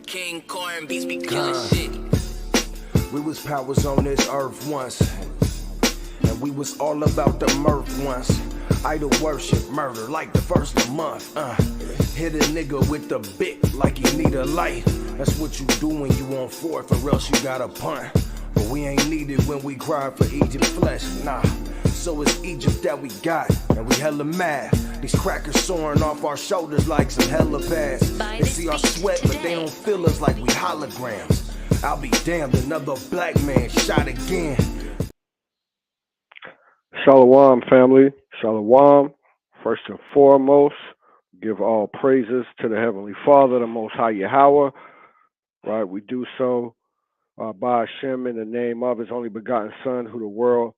King Corn beats be killing shit. We was powers on this earth once, and we was all about the mirth once. Idol worship, murder like the first of the month. Hit a nigga with the bit like he need a light. That's what you do when you on fourth, or else you got a punt. But we ain't needed when we cry for Egypt flesh, nah. So it's Egypt that we got, and we hella mad. These crackers soaring off our shoulders like some helipads. They see our sweat, but they don't feel us like we holograms. I'll be damned, another black man shot again. Shalom, family. Shalom. First and foremost, give all praises to the Heavenly Father, the Most High Yahweh. Right, we do so by Hashem in the name of His only begotten Son, who the world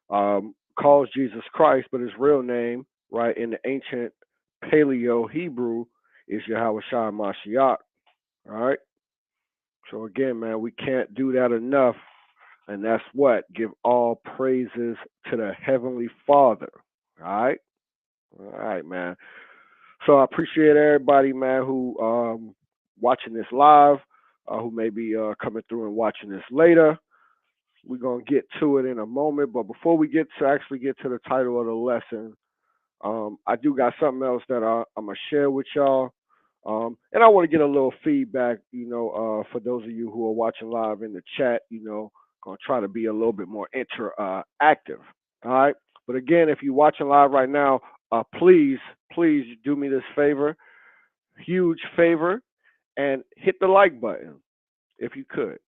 calls Jesus Christ, but His real name, right, in the ancient Paleo Hebrew is Yahawashi hamashiach. All right. So again, man, we can't do that enough. And that's what? Give all praises to the Heavenly Father. All right? All right, man. So I appreciate everybody, man, who watching this live, who may be coming through and watching this later. We're going to get to it in a moment. But before we actually get to the title of the lesson, I do got something else that I'm going to share with y'all. And I want to get a little feedback, for those of you who are watching live in the chat, going to try to be a little bit more interactive. All right. But again, if you're watching live right now, please do me this favor, huge favor, and hit the like button if you could.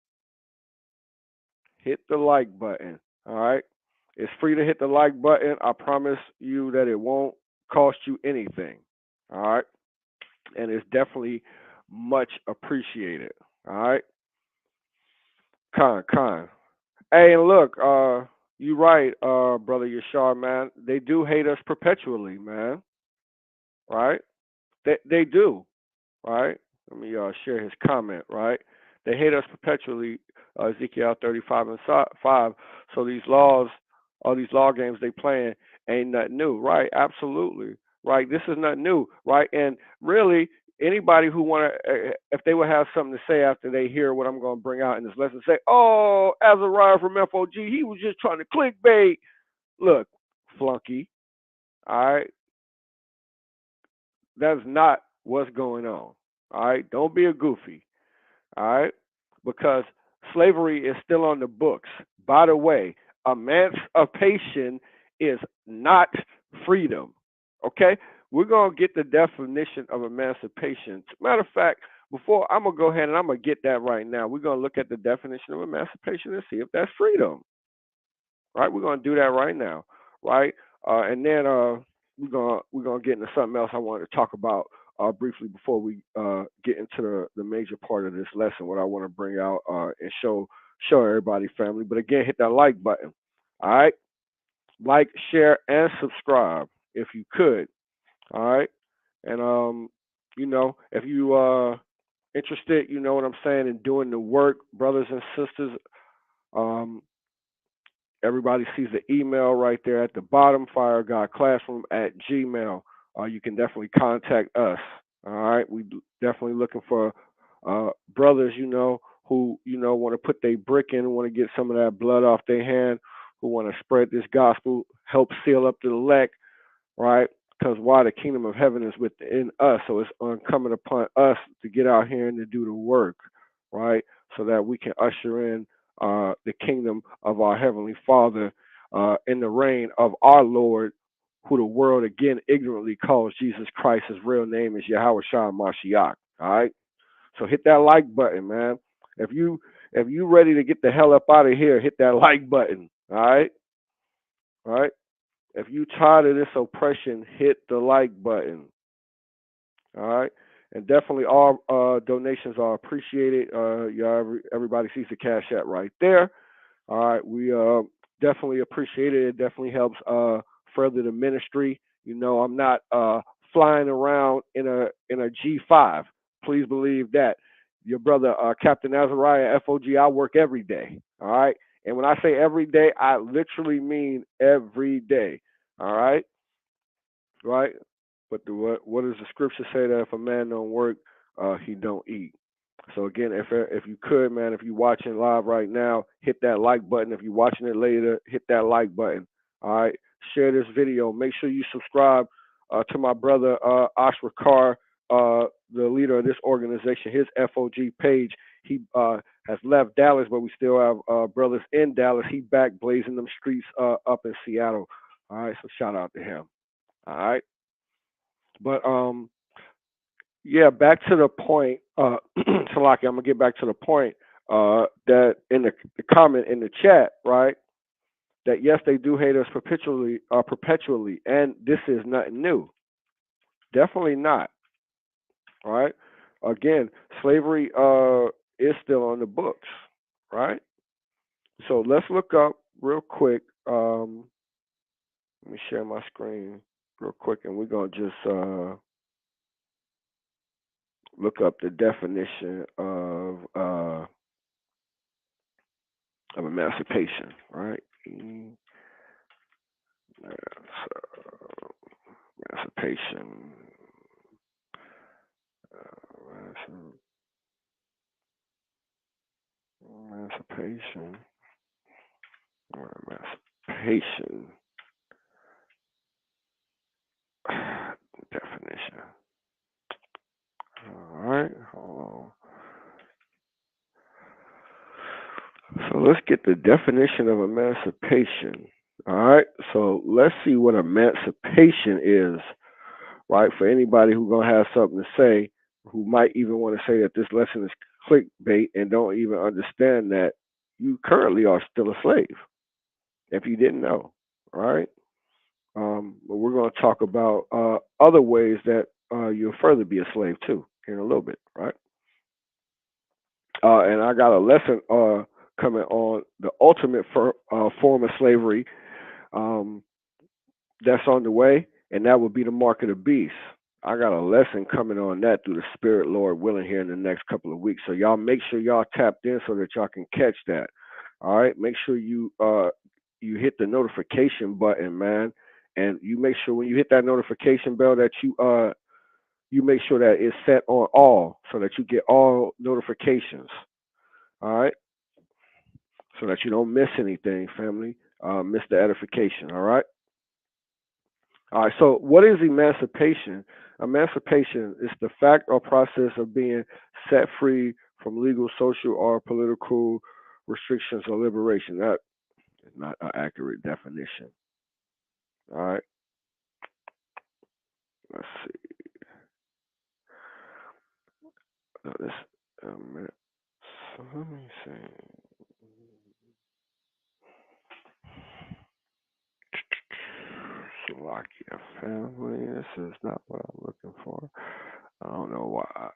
Hit the like button. All right. It's free to hit the like button. I promise you that it won't cost you anything. All right. And it's definitely much appreciated. All right. Con. Hey, and look, you right, brother Yashar, man. They do hate us perpetually, man. Right? They do. Right? Let me share his comment, right? They hate us perpetually, Ezekiel 35 and 5. So these laws, all these law games they playing ain't nothing new, right? Absolutely. Right? This is nothing new, right? And really, anybody who want to, if they would have something to say after they hear what I'm going to bring out in this lesson, say, oh, Azariah from FOG, he was just trying to clickbait. Look, flunky, all right? That's not what's going on, all right? Don't be a goofy, all right? Because slavery is still on the books. By the way, emancipation is not freedom, okay? We're going to get the definition of emancipation. Matter of fact, before I'm going to go ahead and I'm going to get that right now. We're going to look at the definition of emancipation and see if that's freedom. Right? We're going to do that right now. Right? And then we're going to get into something else I wanted to talk about briefly before we get into the major part of this lesson, what I want to bring out and show everybody, family. But again, hit that like button. All right? Like, share, and subscribe if you could. All right. And, if you are interested, you know what I'm saying, in doing the work, brothers and sisters, everybody sees the email right there at the bottom, firegodclassroom@gmail. You can definitely contact us. All right. We definitely looking for brothers, who, want to put their brick in and want to get some of that blood off their hand, who want to spread this gospel, help seal up the elect, right? Because why? The kingdom of heaven is within us. So it's incumbent upon us to get out here and to do the work, right? So that we can usher in the kingdom of our Heavenly Father in the reign of our Lord, who the world again ignorantly calls Jesus Christ. His real name is Yahawashi hamashiach. All right? So hit that like button, man. If you ready to get the hell up out of here, hit that like button. All right? All right? If you tired of this oppression, hit the like button. All right, and definitely all donations are appreciated. Everybody sees the Cash App right there. All right, we definitely appreciate it. It definitely helps further the ministry. I'm not flying around in a G5. Please believe that. Your brother Captain Azariah FOG, I work every day. All right. And when I say every day, I literally mean every day. All right? Right? But what does the scripture say that if a man don't work, he don't eat? So again, if you could, man, if you're watching live right now, hit that like button. If you're watching it later, hit that like button. All right, share this video. Make sure you subscribe to my brother Ashra Carr, the leader of this organization. His FOG page. He has left Dallas, but we still have brothers in Dallas. He back blazing them streets up in Seattle. All right, so shout out to him. All right, but yeah, back to the point, Salaki, I'm gonna get back to the point that in the comment in the chat, right? That yes, they do hate us perpetually, and this is nothing new. Definitely not. Right? Again, slavery is still on the books, right? So let's look up real quick. Let me share my screen real quick, and we're gonna just look up the definition of emancipation, right? Emancipation. Emancipation. Emancipation. Definition. All right, hold on. So let's get the definition of emancipation. All right, so let's see what emancipation is, right? For anybody who's gonna have something to say, who might even want to say that this lesson is clickbait and don't even understand that you currently are still a slave, if you didn't know, all right? But we're going to talk about other ways that you'll further be a slave too here in a little bit, right? And I got a lesson coming on the ultimate form of slavery that's on the way, and that would be the mark of the beast. I got a lesson coming on that through the Spirit, Lord willing, here in the next couple of weeks. So y'all make sure y'all tapped in so that y'all can catch that. All right, make sure you hit the notification button, man, and you make sure when you hit that notification bell that you make sure that it's set on all so that you get all notifications. All right, so that you don't miss anything, family. Miss the edification. All right. All right, so what is emancipation? Emancipation is the fact or process of being set free from legal, social, or political restrictions or liberation. That is not an accurate definition. All right, let's see. This, so let me see. Slovakia family. This is not what I'm looking for. I don't know why.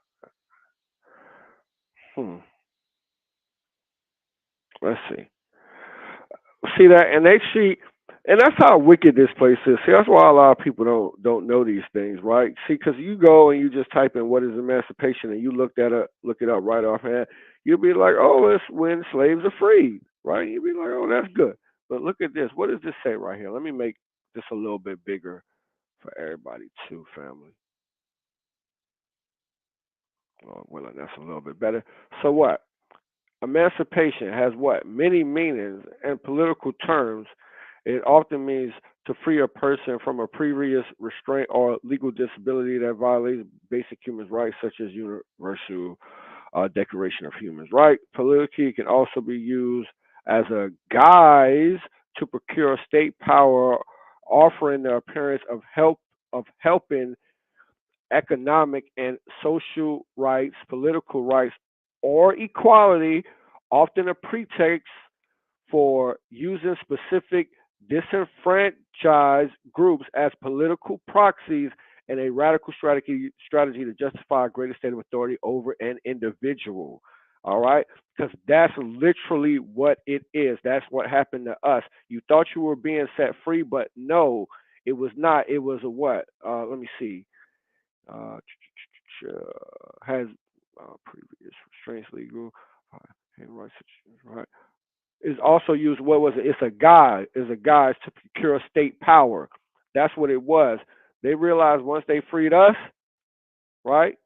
Let's see. See that, and and that's how wicked this place is. See, that's why a lot of people don't know these things, right? See, because you go and you just type in what is emancipation, and you look it up right offhand, you'll be like, oh, it's when slaves are freed, right? You'll be like, oh, that's good. But look at this. What does this say right here? Let me make this a little bit bigger for everybody too, family. Well, that's a little bit better. So what? Emancipation has what? Many meanings and political terms. It often means to free a person from a previous restraint or legal disability that violates basic human rights, such as Universal Declaration of Human Rights. Politically, it can also be used as a guise to procure state power, offering the appearance of helping economic and social rights, political rights, or equality, often a pretext for using specific disenfranchised groups as political proxies and a radical strategy to justify a greater state of authority over an individual. All right, because that's literally what it is. That's what happened to us. You thought you were being set free, but no, it was not. It was a what? Let me see. Has previous restraints legal right is also used. What was it? It's a guise to procure state power. That's what it was. They realized once they freed us, right,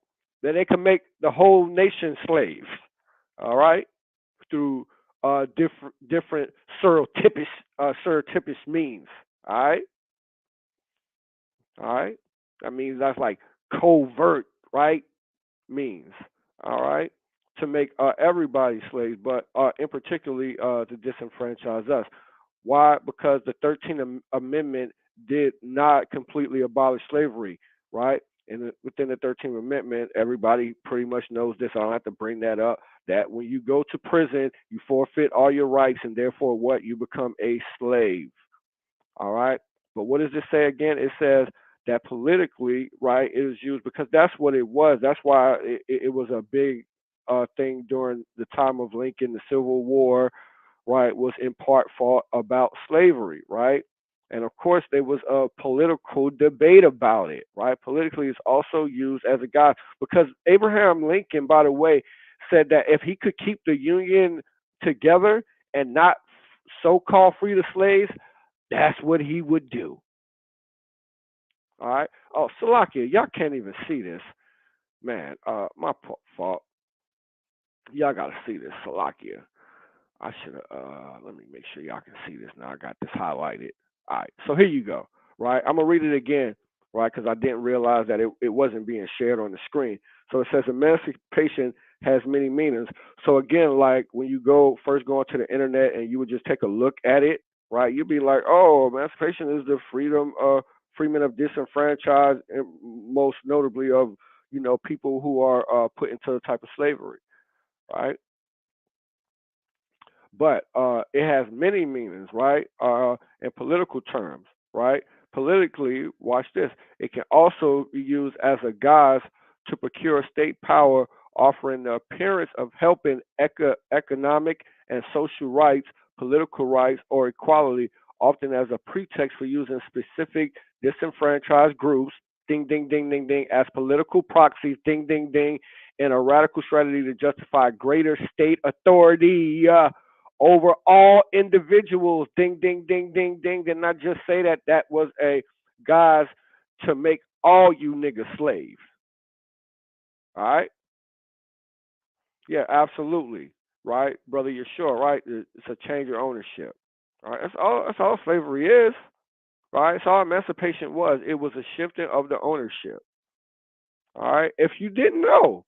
that they can make the whole nation slaves. All right, through different surreptitious means. All right, all right. That means that's like covert, right? Means. All right, to make everybody slaves, but in particularly to disenfranchise us. Why? Because the 13th Amendment did not completely abolish slavery, right? And within the 13th Amendment, everybody pretty much knows this. I don't have to bring that up. That when you go to prison, you forfeit all your rights, and therefore, what? You become a slave. All right. But what does it say again? It says that politically, right, it is used because that's what it was. That's why it was a big thing during the time of Lincoln, the Civil War, right, was in part fought about slavery, right? And of course, there was a political debate about it, right? Politically, it's also used as a guide because Abraham Lincoln, by the way, said that if he could keep the Union together and not so-called free the slaves, that's what he would do. All right. Oh, Salakia, y'all can't even see this, man. My fault. Y'all gotta see this, Salakia. I should have. Let me make sure y'all can see this now. I got this highlighted. All right. So here you go. Right. I'm gonna read it again. Right, because I didn't realize that it wasn't being shared on the screen. So it says emancipation has many meanings. So again, like when you go onto the internet and you would just take a look at it, right? You'd be like, oh, emancipation is the freedom of disenfranchised, and most notably of people who are put into the type of slavery, right? But it has many meanings, right? In political terms, right? Politically, watch this. It can also be used as a guise to procure state power, offering the appearance of helping economic and social rights, political rights, or equality, often as a pretext for using specific disenfranchised groups, ding, ding, ding, ding, ding, as political proxies, ding, ding, ding, in a radical strategy to justify greater state authority over all individuals. Ding, ding, ding, ding, ding. Did not just say that was a guise to make all you niggas slaves. All right? Yeah, absolutely. Right, brother, you're sure, right? It's a change of ownership. All right, that's all slavery is. Right? That's all emancipation was. It was a shifting of the ownership. All right. If you didn't know.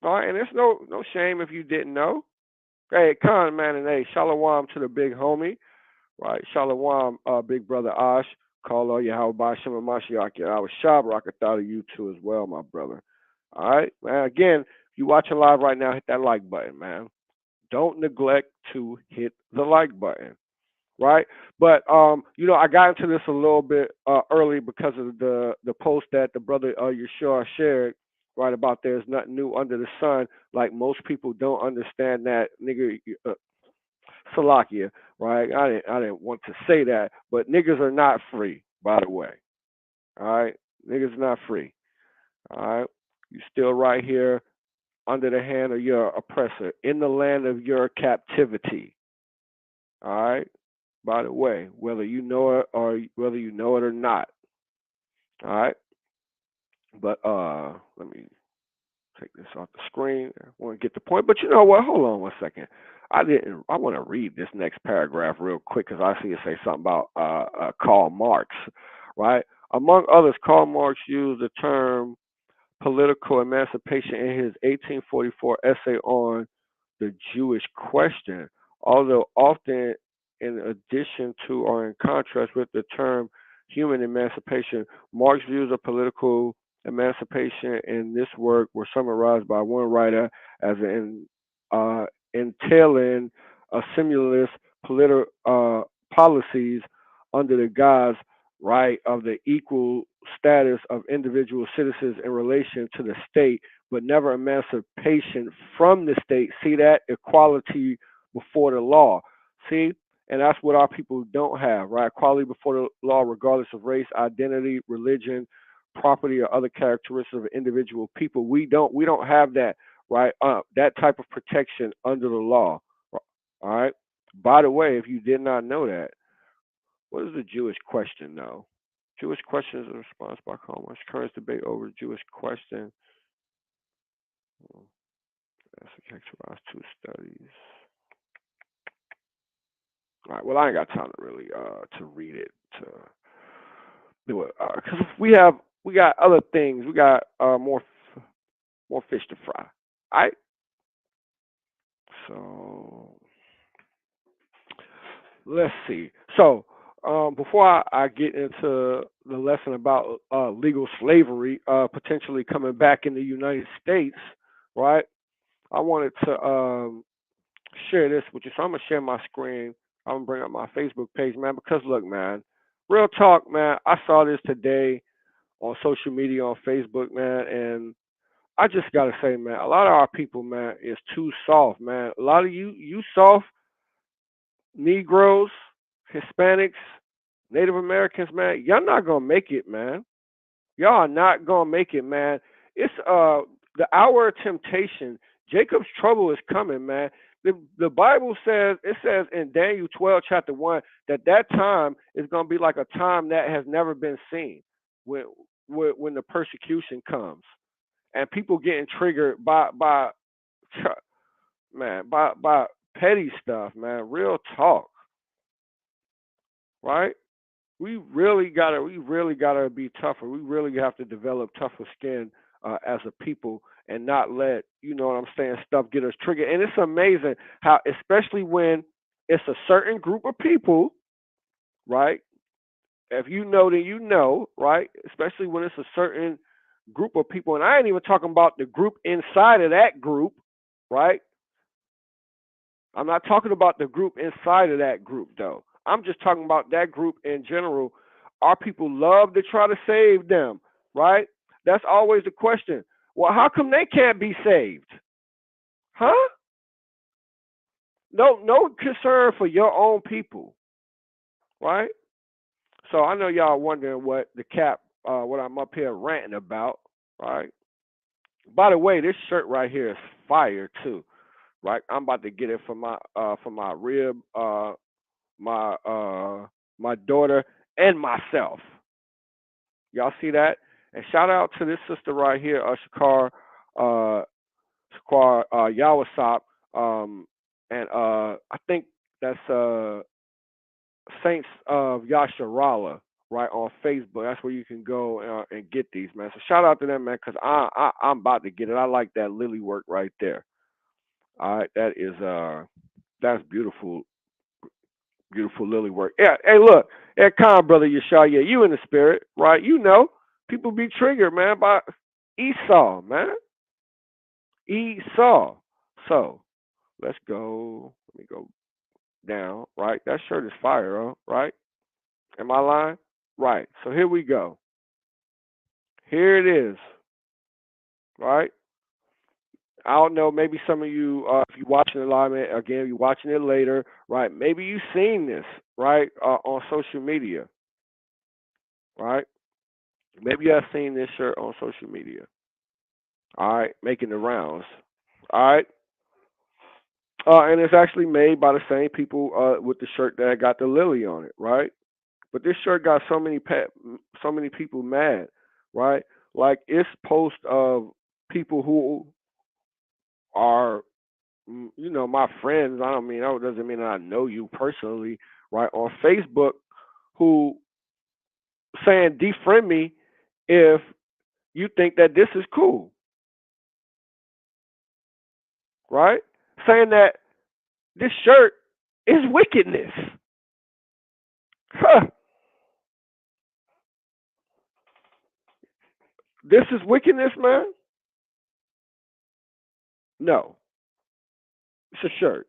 All right, and there's no shame if you didn't know. Hey, Khan, man, and hey, shalom to the big homie. Right, shalom, big brother Ash. Call all Yahawashi and hamashiach. I was Shabrak. I thought of you too as well, my brother. All right, man. Again, if you watching live right now, hit that like button, man. Don't neglect to hit the like button. Right, but I got into this a little bit early because of the post that the brother Yeshua shared. Right, about there's nothing new under the sun. Like most people don't understand that, nigga. Salakia, right? I didn't want to say that, but niggas are not free, by the way. All right, niggas are not free. All right, you still right here under the hand of your oppressor in the land of your captivity. All right. By the way, whether you know it or whether you know it or not. All right. But let me take this off the screen. I want to get the point. But you know what? Hold on one second. I want to read this next paragraph real quick because I see it say something about Karl Marx, right? Among others, Karl Marx used the term political emancipation in his 1844 essay on the Jewish question, although often in addition to or in contrast with the term human emancipation. Marx's views of political emancipation in this work were summarized by one writer as entailing a similarist policies under the guise, right, of the equal status of individual citizens in relation to the state, but never emancipation from the state. See that? Equality before the law. See? And that's what our people don't have, right? Equality before the law, regardless of race, identity, religion, property, or other characteristics of individual people. We don't have that, right? That type of protection under the law. All right. By the way, if you did not know that, what is the Jewish question now? Jewish question is a response by Commerce. Current debate over the Jewish question. Characterized two studies. All right. Well, I ain't got time to really to read it to do it because we got other things. We got more fish to fry. All right. So let's see. So before I get into the lesson about legal slavery potentially coming back in the United States, right? I wanted to share this with you. So I'm gonna share my screen. I'm gonna bring up my Facebook page, man. Because look, man, real talk, man. I saw this today on social media on Facebook, man, and I just gotta say, man, a lot of our people, man, is too soft, man. A lot of you soft Negroes, Hispanics, Native Americans, man, y'all not gonna make it, man. Y'all are not gonna make it, man. It's the hour of temptation. Jacob's trouble is coming, man. The Bible says, it says in Daniel 12, chapter 1, that time is gonna be like a time that has never been seen when the persecution comes. And people getting triggered by man, by petty stuff, man. Real talk, right? We really gotta be tougher. We really have to develop tougher skin as a people and not let, you know what I'm saying, stuff get us triggered. And it's amazing how, especially when it's a certain group of people, right? If you know, then you know, right? Especially when it's a certain group of people, and I ain't even talking about the group inside of that group, right? I'm not talking about the group inside of that group, though. I'm just talking about that group in general. Our people love to try to save them, right? That's always the question. Well, how come they can't be saved? Huh? No concern for your own people, right? So I know y'all wondering what I'm up here ranting about, right? By the way, this shirt right here is fire too, right? I'm about to get it for my rib, my my daughter, and myself. Y'all see that? And shout out to this sister right here, uh Shakar Yawasop, and I think that's Saints of Yasharala, right, on Facebook. That's where you can go and get these, man. So shout out to them, man, because I'm about to get it. I like that lily work right there. All right, that's beautiful, beautiful lily work. Yeah, hey, look, hey, calm, brother Yeshua, yeah, you in the spirit, right? You know, people be triggered, man, by Esau, man, Esau. So let's go. Let me go down, right? That shirt is fire, right? Am I lying? Right. So here we go. Here it is, right? I don't know. Maybe some of you, if you're watching it live, again, you're watching it later, right? Maybe you've seen this, right, on social media, right? Maybe you have seen this shirt on social media. All right, making the rounds. All right, and it's actually made by the same people with the shirt that got the lily on it, right? But this shirt got so many people mad, right? Like it's posts of people who are, you know, my friends. I don't mean that doesn't mean that I know you personally, right? On Facebook, who saying defriend me if you think that this is cool, right? Saying that this shirt is wickedness. Huh. This is wickedness, man? No. It's a shirt.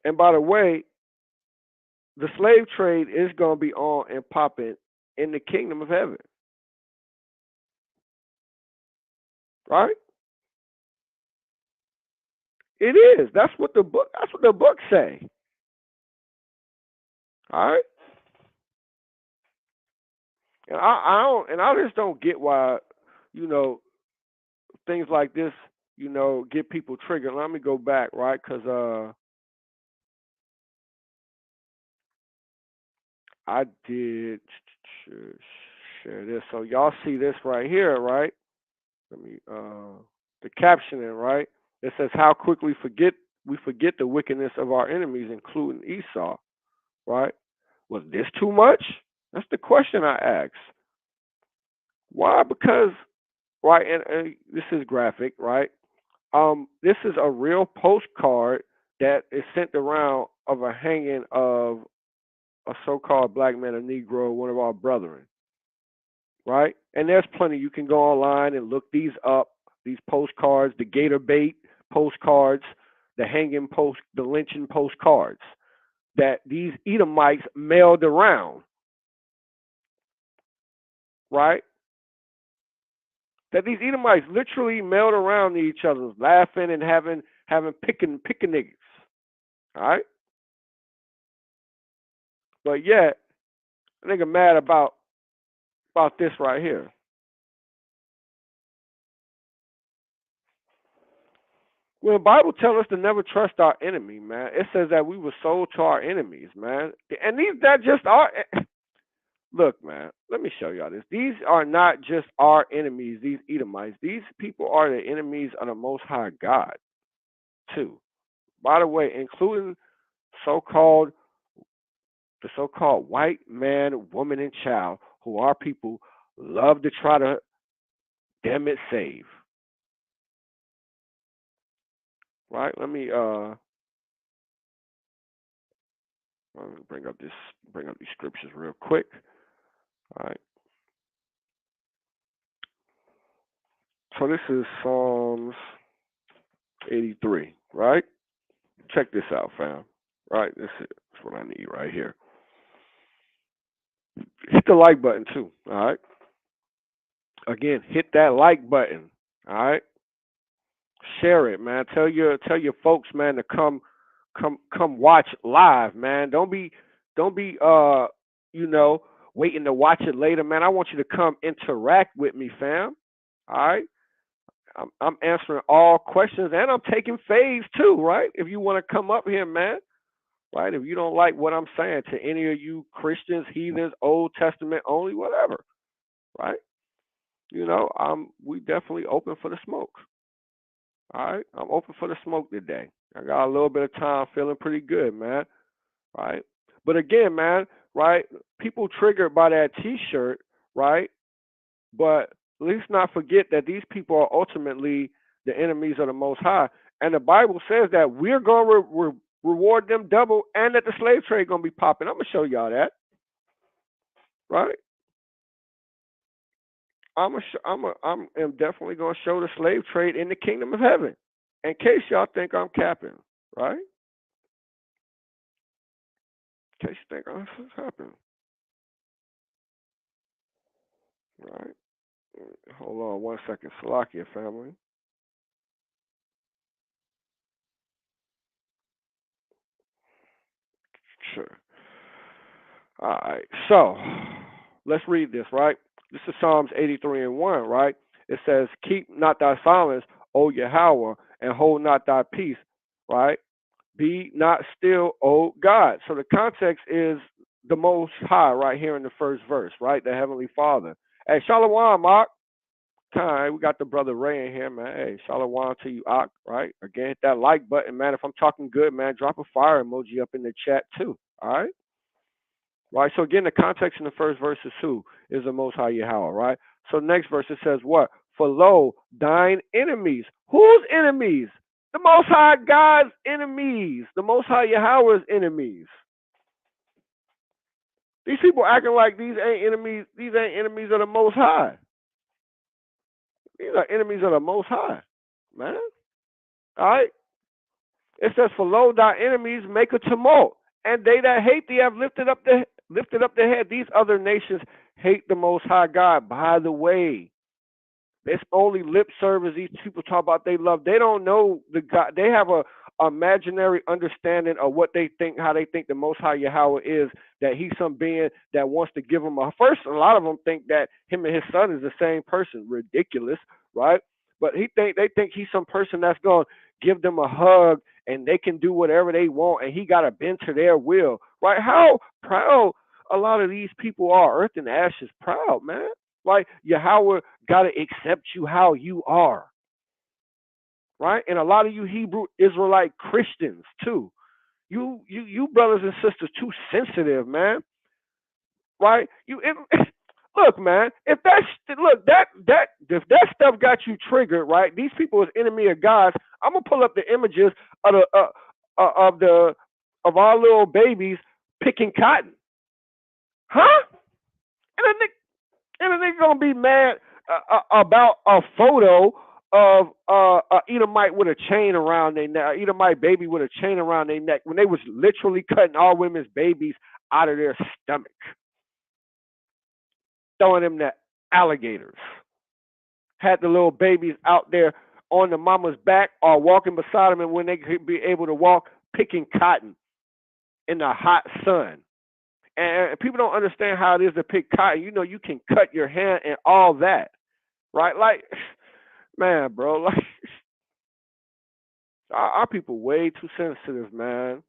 And by the way, the slave trade is going to be on and popping in the kingdom of heaven. Right? It is. That's what the book say. All right? And I just don't get why, you know, things like this, you know, get people triggered. Let me go back, right? Cuz I did share this. So y'all see this right here, right? Let me the captioning, right? It says, how quickly we forget the wickedness of our enemies, including Esau, right? Was this too much? That's the question I ask. Why? Because, right, and this is graphic, right? This is a real postcard that is sent around of a hanging of a so-called black man, a Negro, one of our brethren, right? And there's plenty. You can go online and look these up, these postcards, the gator bait postcards, the hanging post, the lynching postcards that these Edomites mailed around, right? That these Edomites literally mailed around to each other, laughing and having picnics, all right? But yet, a nigga mad about this right here. Well, the Bible tells us to never trust our enemy, man. It says that we were sold to our enemies, man. And these that just are. Look, man. Let me show y'all this. These are not just our enemies. These Edomites. These people are the enemies of the Most High God, too. By the way, including so-called the so-called white man, woman, and child, who our people love to try to damn it save. Right? Let me bring up these scriptures real quick. All right. So this is Psalms 83, right? Check this out, fam. Right? This is what I need right here. Hit the like button too. All right. Again, hit that like button. All right. Share it, man. Tell your folks, man, to come watch live, man. Don't be waiting to watch it later, man. I want you to come interact with me, fam. All right. I'm answering all questions and I'm taking faves too, right? If you want to come up here, man, right? If you don't like what I'm saying to any of you Christians, heathens, Old Testament only, whatever, right? We definitely open for the smoke. All right, I'm open for the smoke today. I got a little bit of time, feeling pretty good, man. Right, but again, man, right? People triggered by that T-shirt, right? But let's not forget that these people are ultimately the enemies of the Most High, and the Bible says that we're going to reward them double, and that the slave trade going to be popping. I'm gonna show y'all that, right? I'm definitely gonna show the slave trade in the kingdom of heaven. In case y'all think I'm capping, right? In case you think I'm capping, right? Hold on 1 second, Salakia family. Sure. All right. So let's read this, right? This is Psalms 83 and 1, right? It says, "Keep not thy silence, O Yahweh, and hold not thy peace," right? "Be not still, O God." So the context is the Most High right here in the first verse, right? The Heavenly Father. Hey, Shalom, Mark. Time, we got the brother Ray in here, man. Hey, shalom to you, Ak, right? Again, hit that like button, man. If I'm talking good, man, drop a fire emoji up in the chat too. All right? Right. So again, the context in the first verse is who is the Most High Yahweh, right? So next verse it says what? "For lo, thine enemies." Whose enemies? The Most High God's enemies. The Most High Yahweh's enemies. These people acting like these ain't enemies. These ain't enemies of the Most High. These are enemies of the Most High, man. All right. It says, "For lo, thy enemies make a tumult, and they that hate thee have lifted up the head." These other nations hate the Most High God. By the way, it's only lip service. These people talk about they love. They don't know the God. They have a imaginary understanding of what they think, how they think the Most High Yahweh is. That he's some being that wants to give them a first. A lot of them think that him and his son is the same person. Ridiculous, right? But they think he's some person that's going to give them a hug and they can do whatever they want and he got to bend to their will, right? How proud a lot of these people are. Earth and ashes proud, man. Like Yahweh got to accept you how you are, right? And a lot of you Hebrew Israelite Christians too. You brothers and sisters too sensitive, man. Right? Look, man. If that stuff got you triggered, right? These people is enemy of God. I'm gonna pull up the images of the of our little babies picking cotton, huh? And a nigga gonna be mad about a photo of a Edomite with a chain around their neck, Edomite baby with a chain around their neck, when they was literally cutting all women's babies out of their stomach, throwing them to alligators. Had the little babies out there on the mama's back or walking beside them, and when they could be able to walk, picking cotton in the hot sun. And people don't understand how it is to pick cotton. You know, you can cut your hand and all that, right? Like, man, bro, like our people way too sensitive, man.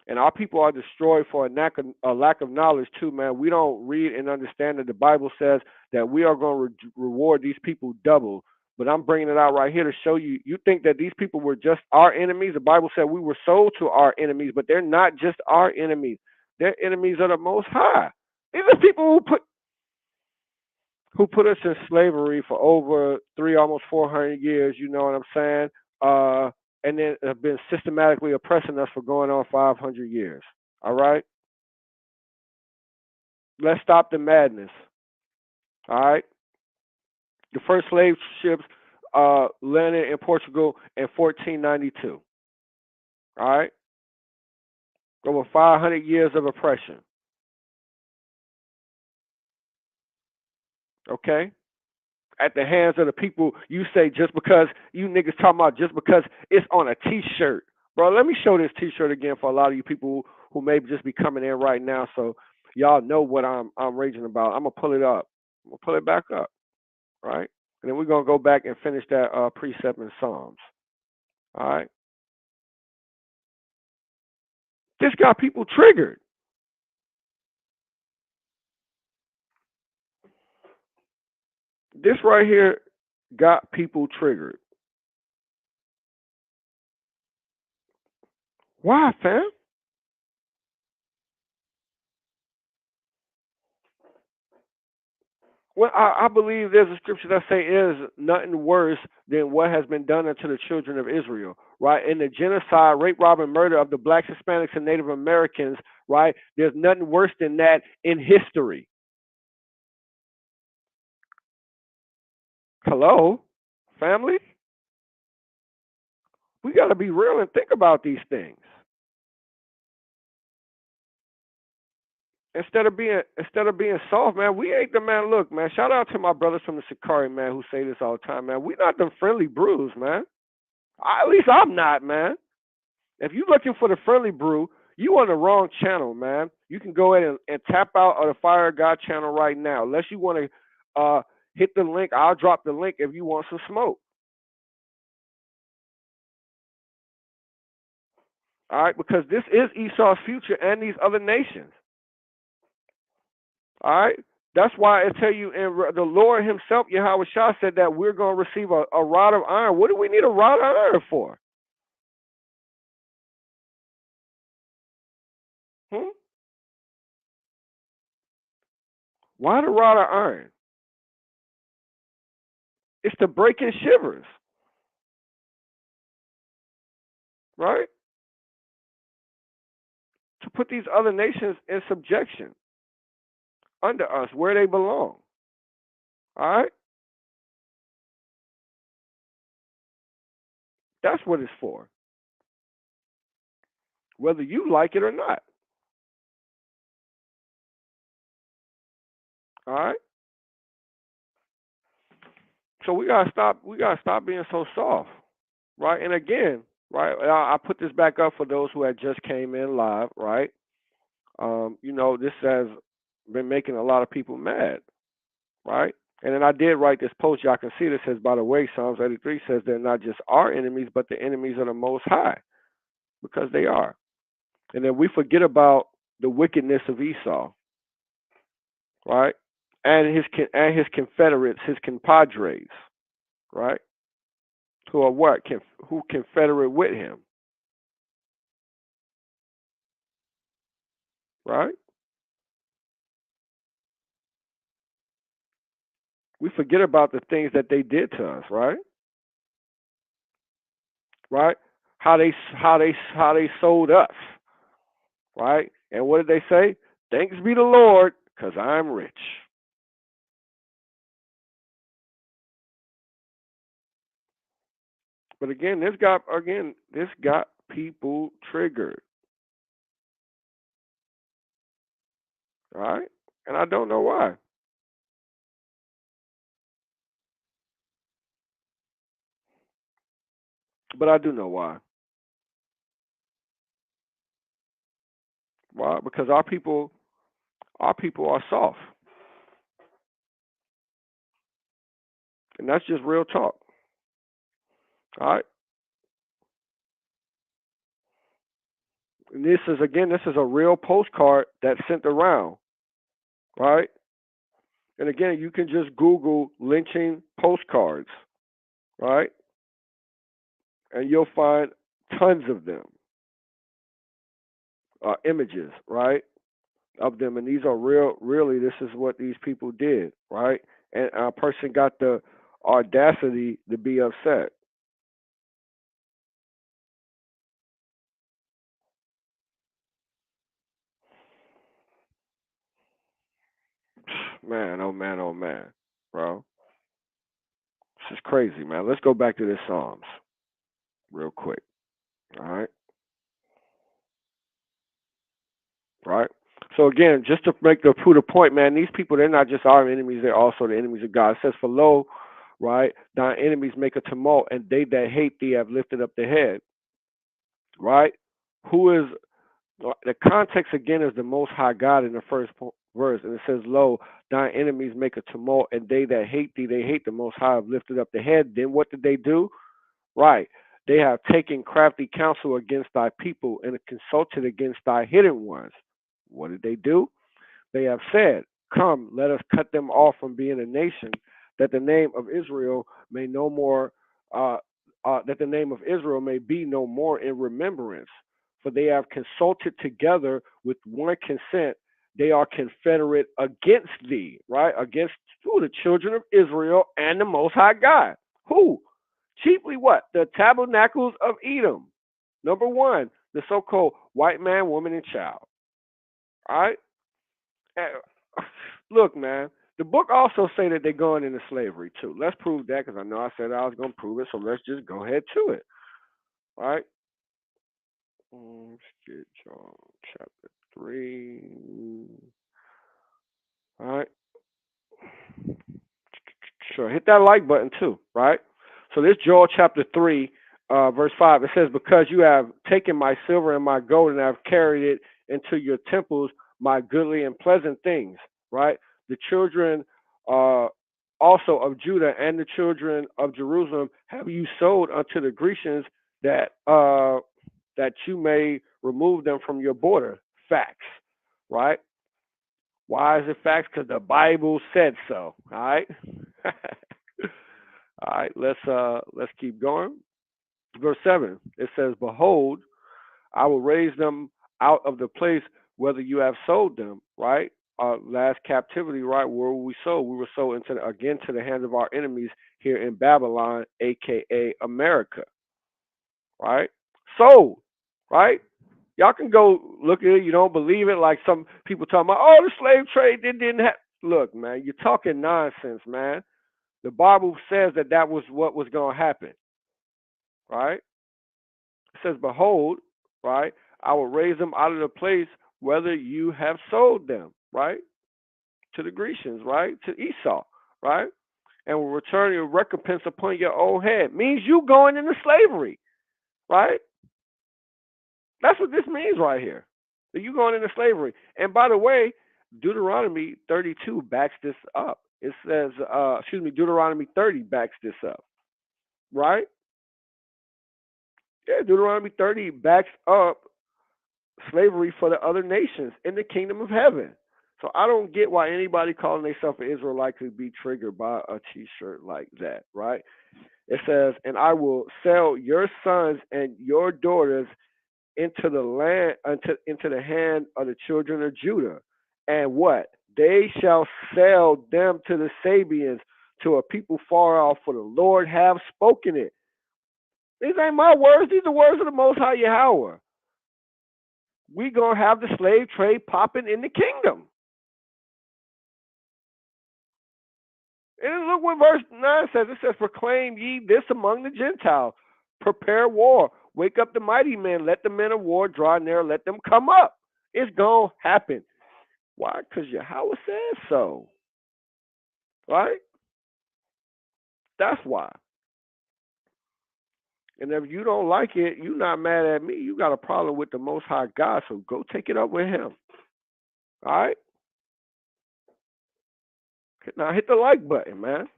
And our people are destroyed for a lack of knowledge too, man. We don't read and understand that the Bible says that we are going to reward these people double. But I'm bringing it out right here to show you. You think that these people were just our enemies? The Bible said we were sold to our enemies, but they're not just our enemies. They're enemies of the Most High. These are people who put us in slavery for over almost 400 years. You know what I'm saying? And then have been systematically oppressing us for going on 500 years. All right? Let's stop the madness. All right? The first slave ships landed in Portugal in 1492. All right? Over 500 years of oppression. Okay? At the hands of the people, you say just because you niggas talking about just because it's on a t-shirt. Bro, let me show this t-shirt again for a lot of you people who may just be coming in right now, so y'all know what I'm raging about. I'm gonna pull it up. I'm gonna pull it back up, right? And then we're gonna go back and finish that precept in Psalms. All right. This got people triggered. This right here got people triggered. Why, fam? Well, I believe there's a scripture that say is nothing worse than what has been done unto the children of Israel, right? In the genocide, rape, rob, and murder of the blacks, Hispanics, and Native Americans, right? There's nothing worse than that in history. Hello, family? We got to be real and think about these things. Instead of being soft, man, we ain't the man. Look, man, shout out to my brothers from the Sakari, man, who say this all the time, man. We not them friendly brews, man. At least I'm not, man. If you're looking for the friendly brew, you on the wrong channel, man. You can go ahead and tap out of the Fire of God channel right now. Unless you want to hit the link, I'll drop the link if you want some smoke. All right, because this is Esau's future and these other nations. All right, that's why I tell you, in the Lord Himself, Yahawashi, said that we're going to receive a rod of iron. What do we need a rod of iron for? Why the rod of iron? It's to break in shivers, right? To put these other nations in subjection under us, where they belong. All right? That's what it's for. Whether you like it or not. All right? So we gotta stop being so soft. Right? And again, right, I put this back up for those who had just came in live, right? This has been making a lot of people mad, right? And then I did write this post. Y'all can see this. Says, by the way, Psalms 83 says they're not just our enemies, but the enemies of the Most High, because they are. And then we forget about the wickedness of Esau, right? And his confederates, his compadres, right? who are what? Who confederate with him, right? We forget about the things that they did to us, right? Right? How they sold us, right? And what did they say? Thanks be the Lord, because I'm rich. But again, this got people triggered, right? And I don't know why. But I do know why. Why? Because our people are soft. And that's just real talk. All right. And this is a real postcard that's sent around, right? And again, you can just Google lynching postcards, right? And you'll find tons of them, images, right, of them. And these are real. Really, this is what these people did, right? And a person got the audacity to be upset. Man, oh man, oh man, bro, this is crazy, man. Let's go back to this Psalms real quick. All right, right. So again, just to make the prove the point, man, these people, they're not just our enemies; they're also the enemies of God. It says, "For lo, right, thine enemies make a tumult, and they that hate thee have lifted up their head." Right? Who is the context again is the Most High God in the first verse, and it says, "Lo, thine enemies make a tumult, and they that hate thee, they hate the Most High, have lifted up the head." Then what did they do? Right, they have taken crafty counsel against thy people, and consulted against thy hidden ones. What did they do? They have said, "Come, let us cut them off from being a nation, that the name of Israel may no more, that the name of Israel may be no more in remembrance. For they have consulted together with one consent; they are confederate against thee," right? Against who? The children of Israel and the Most High God. Who? Chiefly what? The tabernacles of Edom. Number one, the so-called white man, woman, and child. All right. Look, man. The book also say that they're going into slavery too. Let's prove that because I know I said I was going to prove it. So let's just go ahead to it. All right. Let's get John chapter 3. All right. Sure. Hit that like button too. Right. So this Joel chapter 3, verse 5. It says, "Because you have taken my silver and my gold and have carried it into your temples, my goodly and pleasant things." Right. The children also of Judah and the children of Jerusalem have you sold unto the Grecians, that you may remove them from your border. Facts, right? Why is it facts? Because the Bible said so. All right. All right. Let's keep going. Verse 7. It says, "Behold, I will raise them out of the place whether you have sold them." Right. Last captivity, right? Where were we sold? We were sold again to the hands of our enemies here in Babylon, aka America. Right. Sold. Right. Y'all can go look at it. You don't believe it, like some people talking about, "Oh, the slave trade didn't have." Look, man, you're talking nonsense, man. The Bible says that was what was going to happen, right? It says, "Behold, right, I will raise them out of the place whether you have sold them," right, to the Grecians, right, to Esau, right, "and will return your recompense upon your own head." Means you going into slavery, right? That's what this means right here. That you going into slavery. And by the way, Deuteronomy 32 backs this up. It says, Deuteronomy 30 backs this up, right? Yeah, Deuteronomy 30 backs up slavery for the other nations in the kingdom of heaven. So I don't get why anybody calling themselves an Israelite could be triggered by a T-shirt like that, right? It says, "And I will sell your sons and your daughters into the land, into the hand of the children of Judah, and what they shall sell them to the Sabians, to a people far off. For the Lord have spoken it." These ain't my words; these are words of the Most High Yahweh. We gonna have the slave trade popping in the kingdom. And look what verse 9 says. It says, "Proclaim ye this among the Gentiles. Prepare war. Wake up the mighty men. Let the men of war draw near. Let them come up." It's going to happen. Why? Because Yahweh says so. Right? That's why. And if you don't like it, you're not mad at me. You got a problem with the Most High God, so go take it up with him. All right? Now hit the like button, man.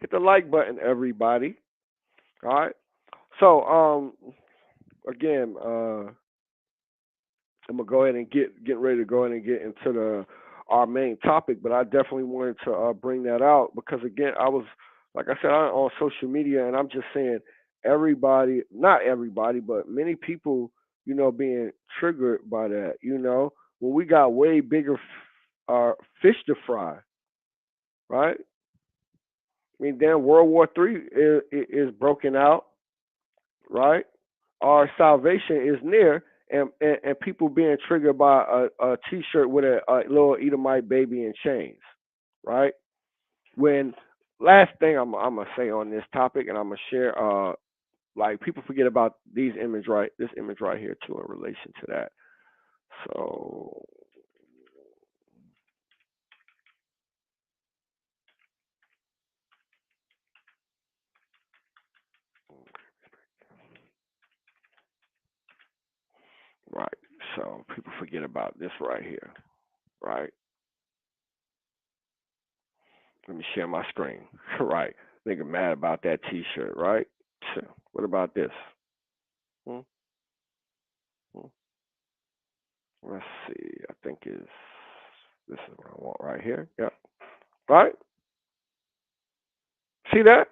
Hit the like button, everybody. All right? So, again, I'm gonna go ahead and get ready to go ahead and get into our main topic, but I definitely wanted to bring that out because again, I was like I said, I'm on social media, and I'm just saying everybody, not everybody, but many people, being triggered by that. When we got way bigger fish to fry, right? I mean, then World War III is broken out, right? Our salvation is near, and people being triggered by a T-shirt with a little Edomite baby in chains, right? When last thing I'm gonna say on this topic, and I'm gonna share, like people forget about this image right here too in relation to that. So right, so people forget about this right here, right? Let me share my screen. Right. Nigga mad about that T-shirt, right? What about this? Hmm? Hmm? Let's see. I think this is what I want right here. Yep. Right? See that?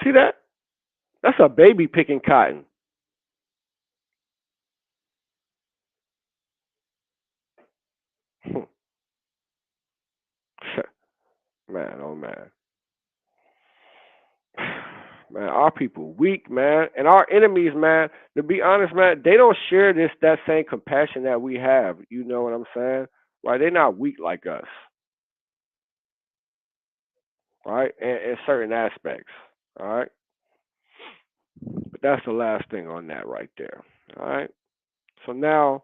See that? That's a baby picking cotton. Man, oh man. Man, our people weak, man. And our enemies, man, to be honest, man, they don't share that same compassion that we have. You know what I'm saying? Right? They're not weak like us. Right? In certain aspects. All right. But that's the last thing on that right there. All right. So now,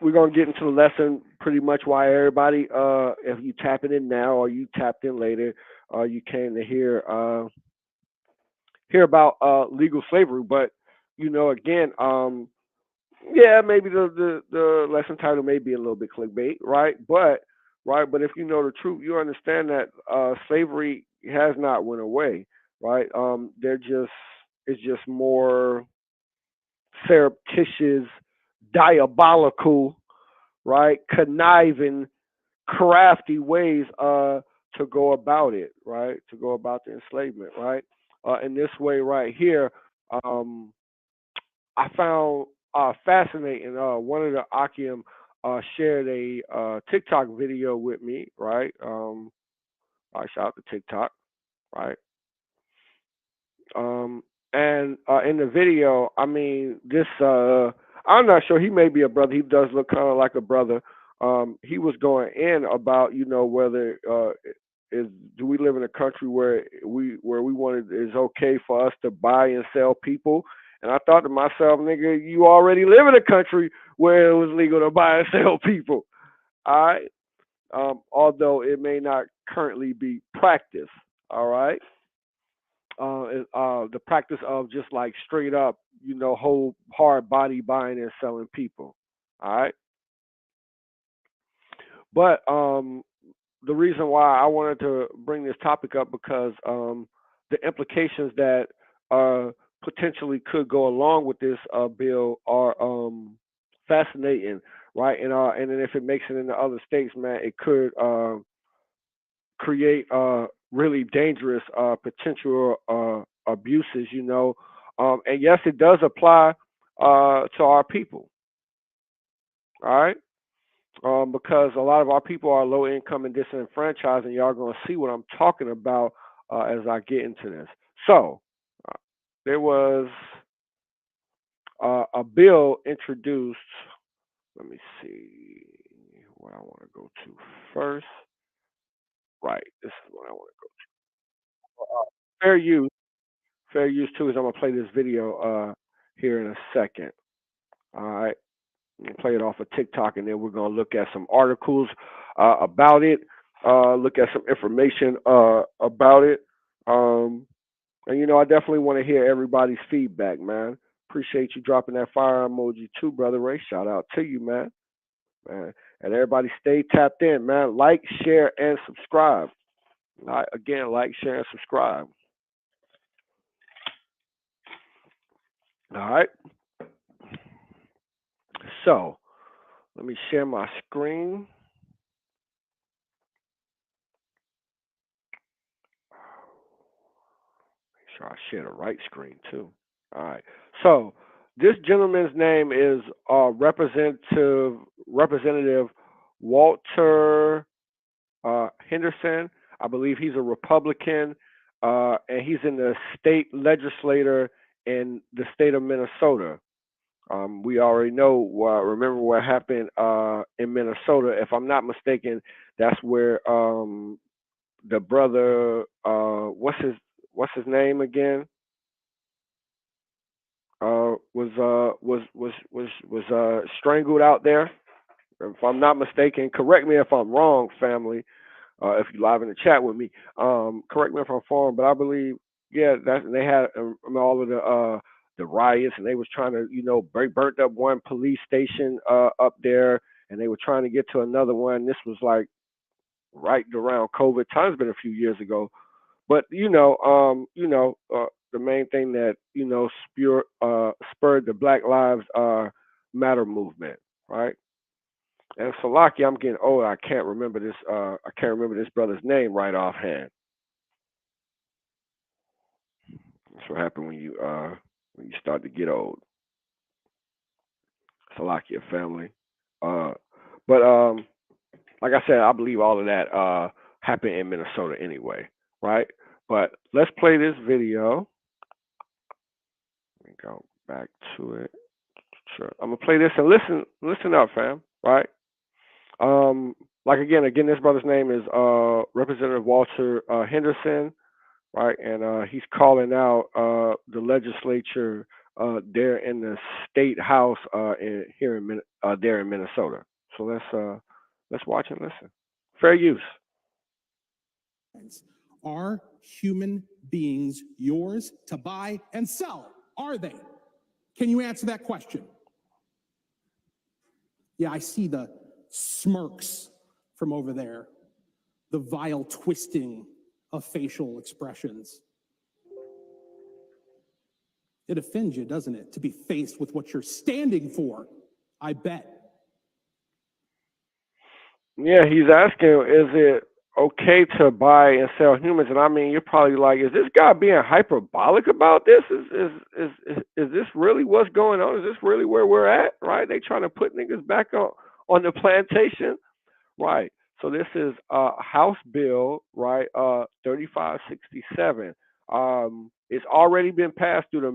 we're gonna get into the lesson. Pretty much why everybody, if you tapping in now or you tapped in later, you came to hear about legal slavery. But again, yeah, maybe the lesson title may be a little bit clickbait, right? But if you know the truth, you understand that slavery has not went away, right? It's just more surreptitious, diabolical, right? Conniving, crafty ways to go about it, right? To go about the enslavement, right? In this way right here, I found fascinating. One of the Akim shared a TikTok video with me, right? I shout out to TikTok, right? Um, and in the video, I mean, this I'm not sure. He may be a brother. He does look kind of like a brother. He was going in about whether is do we live in a country where we wanted is okay for us to buy and sell people. And I thought to myself, nigga, you already live in a country where it was legal to buy and sell people. All right. Although it may not currently be practiced. All right. The practice of just like straight up, whole hard body buying and selling people. All right. But the reason why I wanted to bring this topic up because the implications that potentially could go along with this bill are fascinating, right? And then if it makes it into other states, man, it could create really dangerous potential abuses, you know. And yes, it does apply to our people, all right? Because a lot of our people are low income and disenfranchised, and y'all gonna see what I'm talking about as I get into this. So there was a bill introduced. Let me see what I want to go to first. Right, this is what I want to go to. Fair use. Fair use too is I'm gonna play this video here in a second. All right, I'm gonna play it off of TikTok, and then we're gonna look at some articles about it. Look at some information about it. And you know, I definitely want to hear everybody's feedback, man. Appreciate you dropping that fire emoji too, brother Ray. Shout out to you, man. Man, and everybody stay tapped in, man. Like, share, and subscribe. All right, again, like, share, and subscribe. All right. So let me share my screen. Make sure I share the right screen too. All right. So this gentleman's name is Representative Walter Henderson. I believe he's a Republican, and he's in the state legislature in the state of Minnesota. We already know. Remember what happened in Minnesota? If I'm not mistaken, that's where the brother, what's his name again? Was strangled out there. If I'm not mistaken, correct me if I'm wrong, family. If you live in the chat with me, correct me if I'm wrong, but I believe, yeah, that they had all of the riots, and they was trying to, you know, burnt up one police station up there, and they were trying to get to another one. This was like right around COVID time. It's been a few years ago, but the main thing that spurred the Black Lives Matter movement, right? And Salaki, I'm getting old. I can't remember this. I can't remember this brother's name right offhand. That's what happened when you start to get old. Salakia family. But like I said, I believe all of that happened in Minnesota anyway, right? But let's play this video. Let me go back to it. Sure. I'm gonna play this and listen up, fam. Right? Like again, this brother's name is Representative Walter Henderson, right? And he's calling out the legislature there in the state house there in Minnesota. So let's watch and listen. Fair use. Are human beings yours to buy and sell? Are they? Can you answer that question? Yeah, I see the smirks from over there, the vile twisting of facial expressions. It offends you, doesn't it, to be faced with what you're standing for? I bet. Yeah, he's asking, is it okay to buy and sell humans? And I mean, you're probably like, is this guy being hyperbolic about this? Is this really what's going on? Is this really where we're at? Right? They trying to put niggas back on the plantation, right? So this is House Bill, right? 3567. It's already been passed through the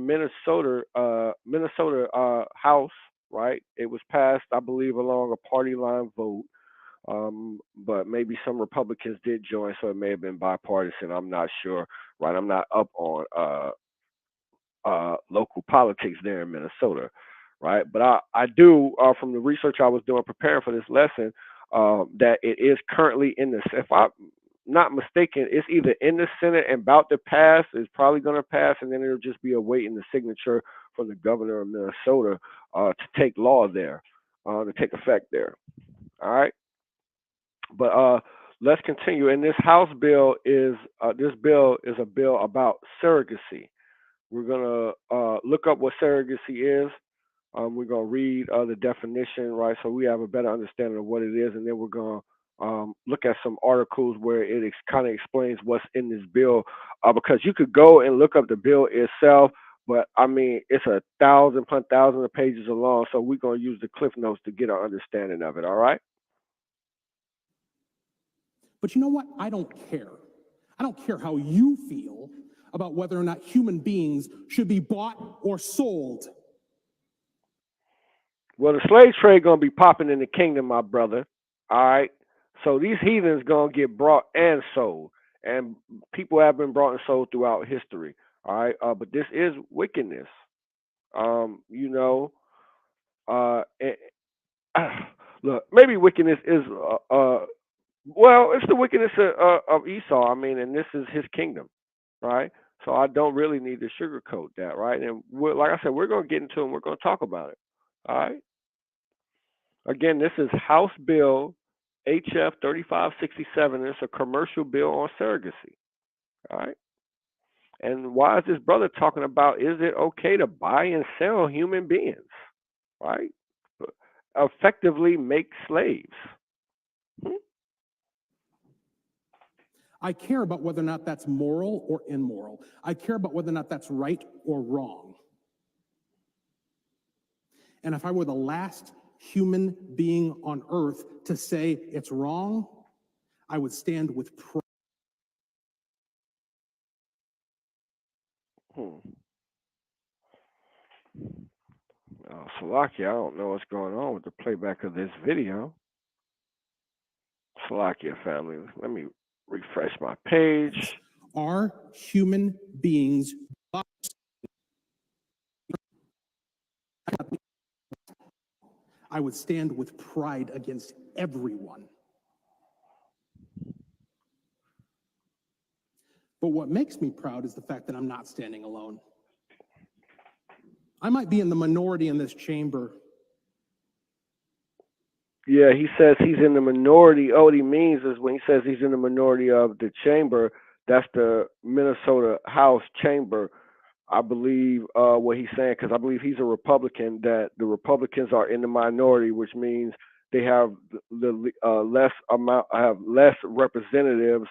Minnesota House, right? It was passed, I believe, along a party line vote. But maybe some Republicans did join, so it may have been bipartisan. I'm not sure, right? I'm not up on local politics there in Minnesota, right? But I do, from the research I was doing preparing for this lesson, that it is currently in the, if I'm not mistaken, it's either in the Senate and about to pass, it's probably going to pass, and then it'll just be awaiting the signature from the governor of Minnesota to take law there, to take effect there. All right. But let's continue. And this House bill is a bill about surrogacy. We're gonna look up what surrogacy is, We're going to read the definition, right? So we have a better understanding of what it is. And then we're going to look at some articles where it kind of explains what's in this bill. Because you could go and look up the bill itself, but I mean, it's 1,000 upon thousands of pages long. So we're going to use the Cliff Notes to get our understanding of it, all right? But you know what? I don't care. I don't care how you feel about whether or not human beings should be bought or sold. Well, the slave trade gonna be popping in the kingdom, my brother. All right. So these heathens gonna get brought and sold, and people have been brought and sold throughout history. All right. But this is wickedness. You know, and, look, maybe wickedness is well, it's the wickedness of Esau. I mean, and this is his kingdom, right? So I don't really need to sugarcoat that, right? And like I said, we're gonna get into it. And we're gonna talk about it. All right. Again, this is House Bill HF 3567. It's a commercial bill on surrogacy. All right. And why is this brother talking about is it okay to buy and sell human beings? Right? Effectively make slaves. I care about whether or not that's moral or immoral. I care about whether or not that's right or wrong. And if I were the last human being on earth to say it's wrong, I would stand with pride. Salakia, I don't know what's going on with the playback of this video. Salakia family, let me refresh my page. Are human beings I would stand with pride against everyone. But what makes me proud is the fact that I'm not standing alone. I might be in the minority in this chamber. Yeah, he says he's in the minority. Oh, what he means is when he says he's in the minority of the chamber, that's the Minnesota House chamber. I believe what he's saying, because I believe he's a Republican, that the Republicans are in the minority, which means they have the less representatives,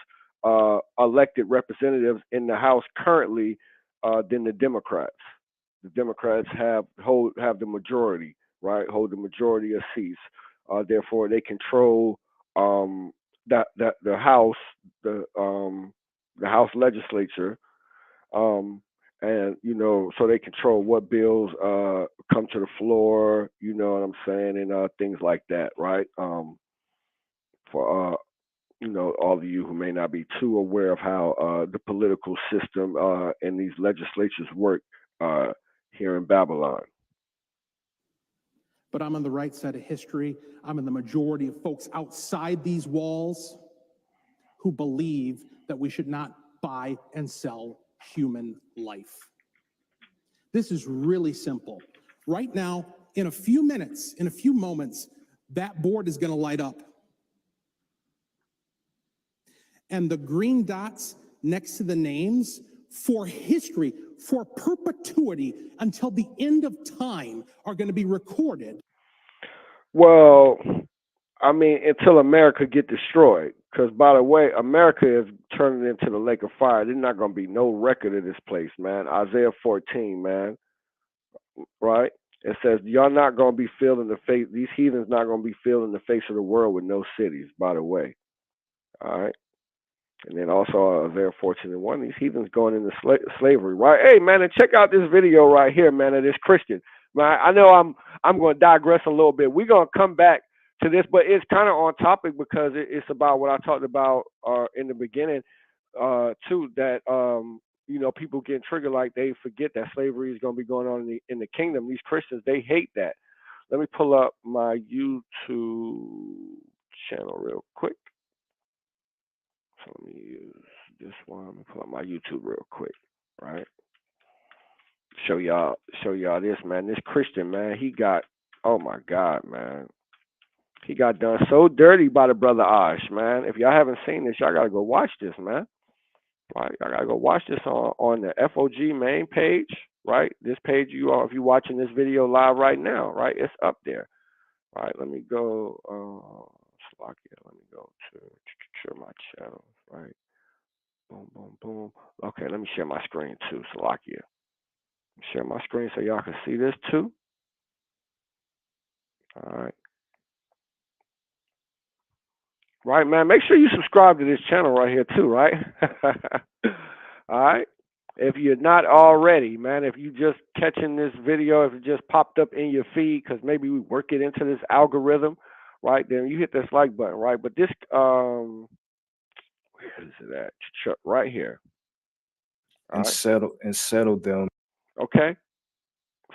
elected representatives in the House currently than the Democrats. The Democrats have the majority, right? Hold the majority of seats. Therefore, they control the House, the House legislature. And so they control what bills come to the floor, you know what I'm saying, and things like that, right? For all of you who may not be too aware of how the political system and these legislatures work here in Babylon. But I'm on the right side of history. I'm in the majority of folks outside these walls who believe that we should not buy and sell human life. This is really simple. Right now, in a few minutes, in a few moments, that board is going to light up. And the green dots next to the names for history, for perpetuity, until the end of time are going to be recorded. Well, I mean, until America get destroyed. Because, by the way, America is turning into the lake of fire. There's not going to be no record of this place, man. Isaiah 14, man. Right? It says, y'all not going to be filled in the face. These heathens not going to be filled in the face of the world with no cities, by the way. All right? And then also Isaiah 14:1, these heathens going into slavery, right? Hey, man, and check out this video right here, man, of this Christian. Man, I know I'm going to digress a little bit. We're going to come back to this, but it's kind of on topic because it's about what I talked about in the beginning, too, that, people getting triggered like they forget that slavery is going to be going on in the kingdom. These Christians, they hate that. Let me pull up my YouTube channel real quick. So let me use this one. Let me pull up my YouTube real quick, right? Show y'all this, man. This Christian, man, he got, oh my God, man. He got done so dirty by the brother Ash, man. If y'all haven't seen this, y'all gotta go watch this, man. Right? Y'all gotta go watch this on the FOG main page. right? This page, if you're watching this video live right now, right, it's up there. All right, let me go, Slovakia, let me go to share my channel, right? Boom, boom, boom. Okay, let me share my screen too, Slovakia. Share my screen so y'all can see this too. All right. Right, man. Make sure you subscribe to this channel right here too, right? All right. If you're not already, man, if you just catching this video, if it just popped up in your feed, because maybe we work it into this algorithm, right? Then you hit this like button, right? But this, where is it at? Right here. All right. Settle them. Okay.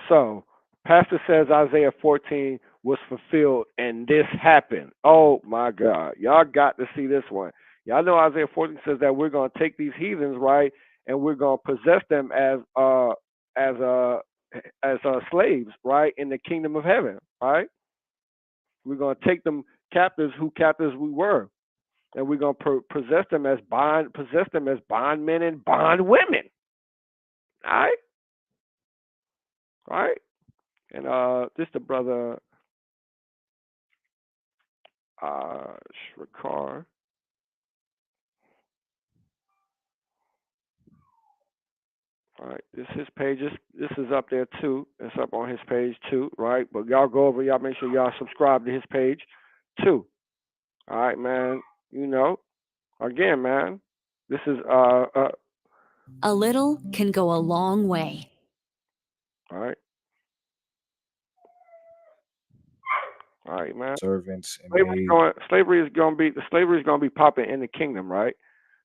So, Pastor says Isaiah 14 was fulfilled and this happened. Oh my God. Y'all got to see this one. Y'all know Isaiah 14 says that we're going to take these heathens, right, and we're going to possess them as slaves, right, in the kingdom of heaven, right? We're going to take them captives who captives we were, and we're going to possess them as bondmen and bondwomen. All right? All right? And this the brother Shrikar. All right, this his page. This is up there too. It's up on his page too, right? But y'all go over, y'all make sure y'all subscribe to his page too. All right, man. You know, again, man, this is A little can go a long way. all right. All right, man. Servants and Slavery is gonna be popping in the kingdom, right?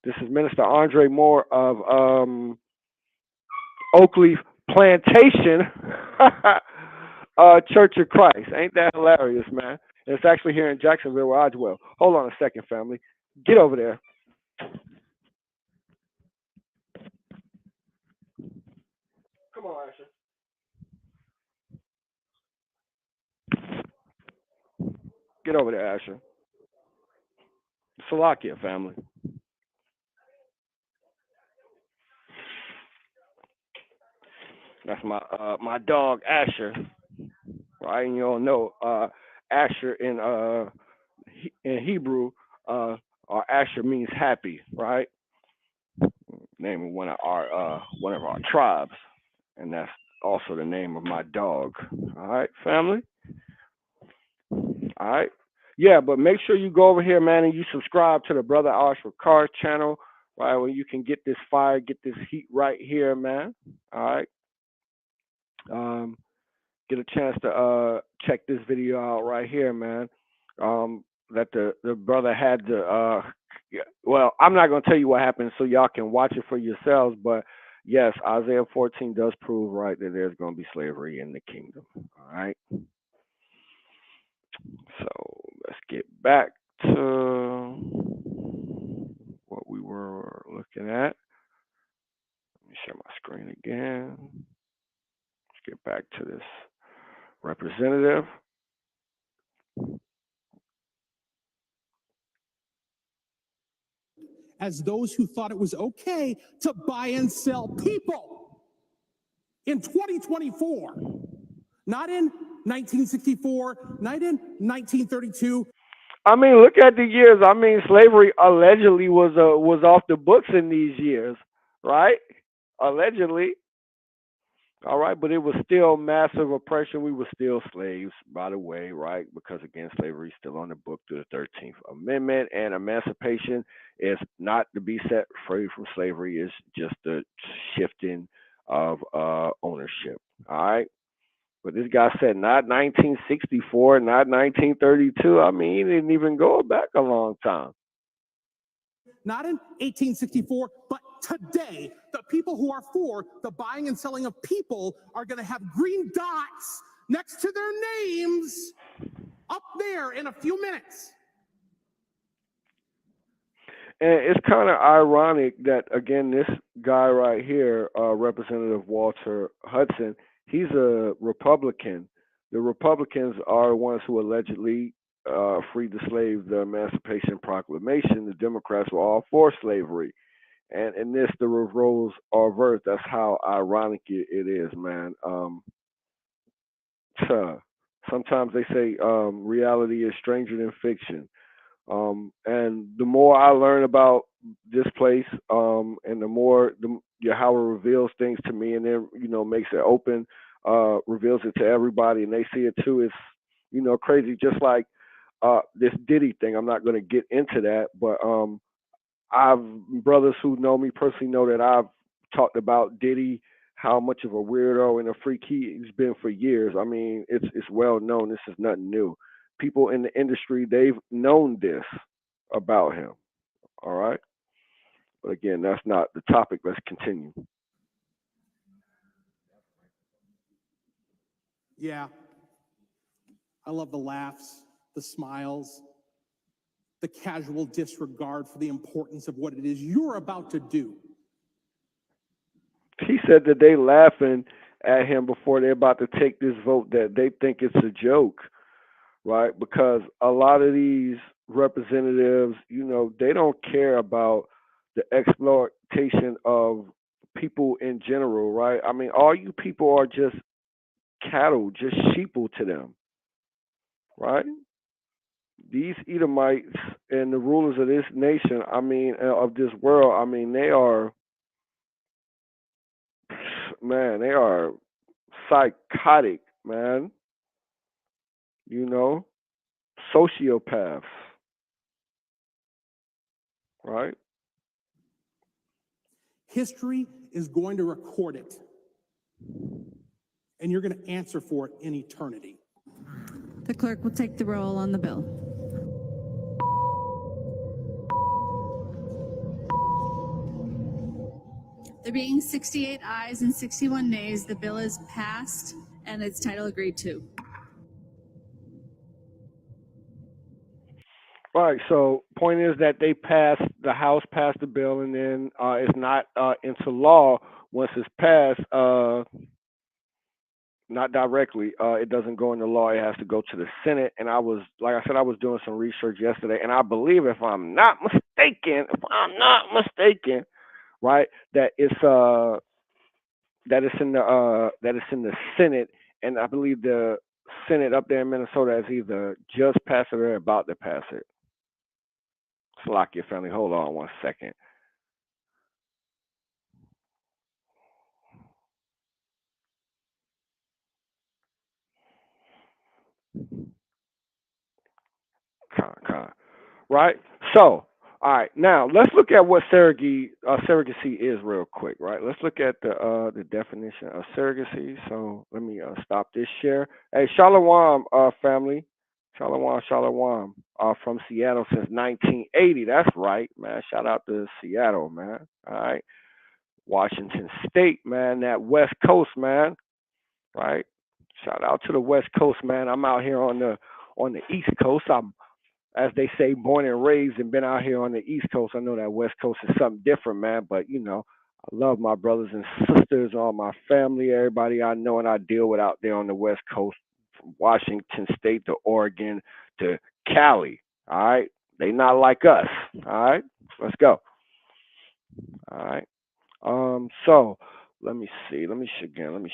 This is Minister Andre Moore of Oakleaf Plantation Church of Christ. Ain't that hilarious, man? And it's actually here in Jacksonville where I dwell. Hold on a second, family. Get over there. Come on, Asher. Get over there, Asher. Salakia, family. That's my dog Asher. Right? And you all know Asher in Hebrew, or Asher means happy, right? Name of one of our tribes, and that's also the name of my dog. All right, family. All right. Yeah, but make sure you go over here, man, and you subscribe to the Brother Ashford Carr channel, right, where you can get this fire, get this heat right here, man. All right. Get a chance to check this video out right here, man. That the brother had to well, I'm not gonna tell you what happened so y'all can watch it for yourselves, but yes, Isaiah 14 does prove right that there's gonna be slavery in the kingdom. All right. So let's get back to what we were looking at. Let me share my screen again. Let's get back to this representative. As those who thought it was okay to buy and sell people in 2024, not in 1964, not in 1932. I mean, look at the years. I mean, slavery allegedly was off the books in these years, right? Allegedly. All right, but it was still massive oppression. We were still slaves, by the way, right? Because again, slavery is still on the book through the 13th Amendment, and emancipation is not to be set free from slavery. It's just the shifting of ownership. All right. But this guy said not 1964, not 1932. I mean, he didn't even go back a long time. Not in 1864, but today, the people who are for the buying and selling of people are going to have green dots next to their names up there in a few minutes. And it's kind of ironic that, again, this guy right here, Representative Walter Hudson, he's a Republican. The Republicans are the ones who allegedly freed the slave, the Emancipation Proclamation. The Democrats were all for slavery. And in this, the roles are reversed. That's how ironic it is, man. So, sometimes they say reality is stranger than fiction. And the more I learn about this place, and the more Yahweh reveals things to me, and then makes it open, reveals it to everybody, and they see it too. It's crazy. Just like this Diddy thing. I'm not going to get into that, but I've brothers who know me personally know that I've talked about Diddy, how much of a weirdo and a freak he's been for years. I mean, it's well known. This is nothing new. People in the industry, they've known this about him. All right. But again, that's not the topic. Let's continue. Yeah, I love the laughs, the smiles, the casual disregard for the importance of what it is you're about to do. He said that they laughing at him before they're about to take this vote, that they think it's a joke, right? Because a lot of these representatives, they don't care about the exploitation of people in general, right? I mean, all you people are just cattle, just sheeple to them, right? These Edomites and the rulers of this nation, I mean, of this world, I mean, they are, man, they are psychotic, man. Sociopaths, right? History is going to record it, and you're going to answer for it in eternity. The clerk will take the roll on the bill. There being 68 ayes and 61 nays, the bill is passed and its title agreed to. Right. So, point is that the House passed the bill, and then it's not into law once it's passed. Not directly. It doesn't go into law. It has to go to the Senate. And like I said, I was doing some research yesterday, and I believe, if I'm not mistaken, right, that it's in the Senate, and I believe the Senate up there in Minnesota has either just passed it or about to pass it. Slock your family. Hold on one second. Right? So, all right, now let's look at what surrogacy is real quick, right? Let's look at the definition of surrogacy. So let me stop this share. Hey, Shalom, family. Shalom, from Seattle since 1980. That's right, man. Shout out to Seattle, man. All right. Washington State, man. That West Coast, man. Right? Shout out to the West Coast, man. I'm out here on the East Coast. I'm, as they say, born and raised and been out here on the East Coast. I know that West Coast is something different, man. But I love my brothers and sisters, all my family, everybody I know and I deal with out there on the West Coast, from Washington State to Oregon to Cali. All right, they not like us. All right, let's go. All right. So let me see. Let me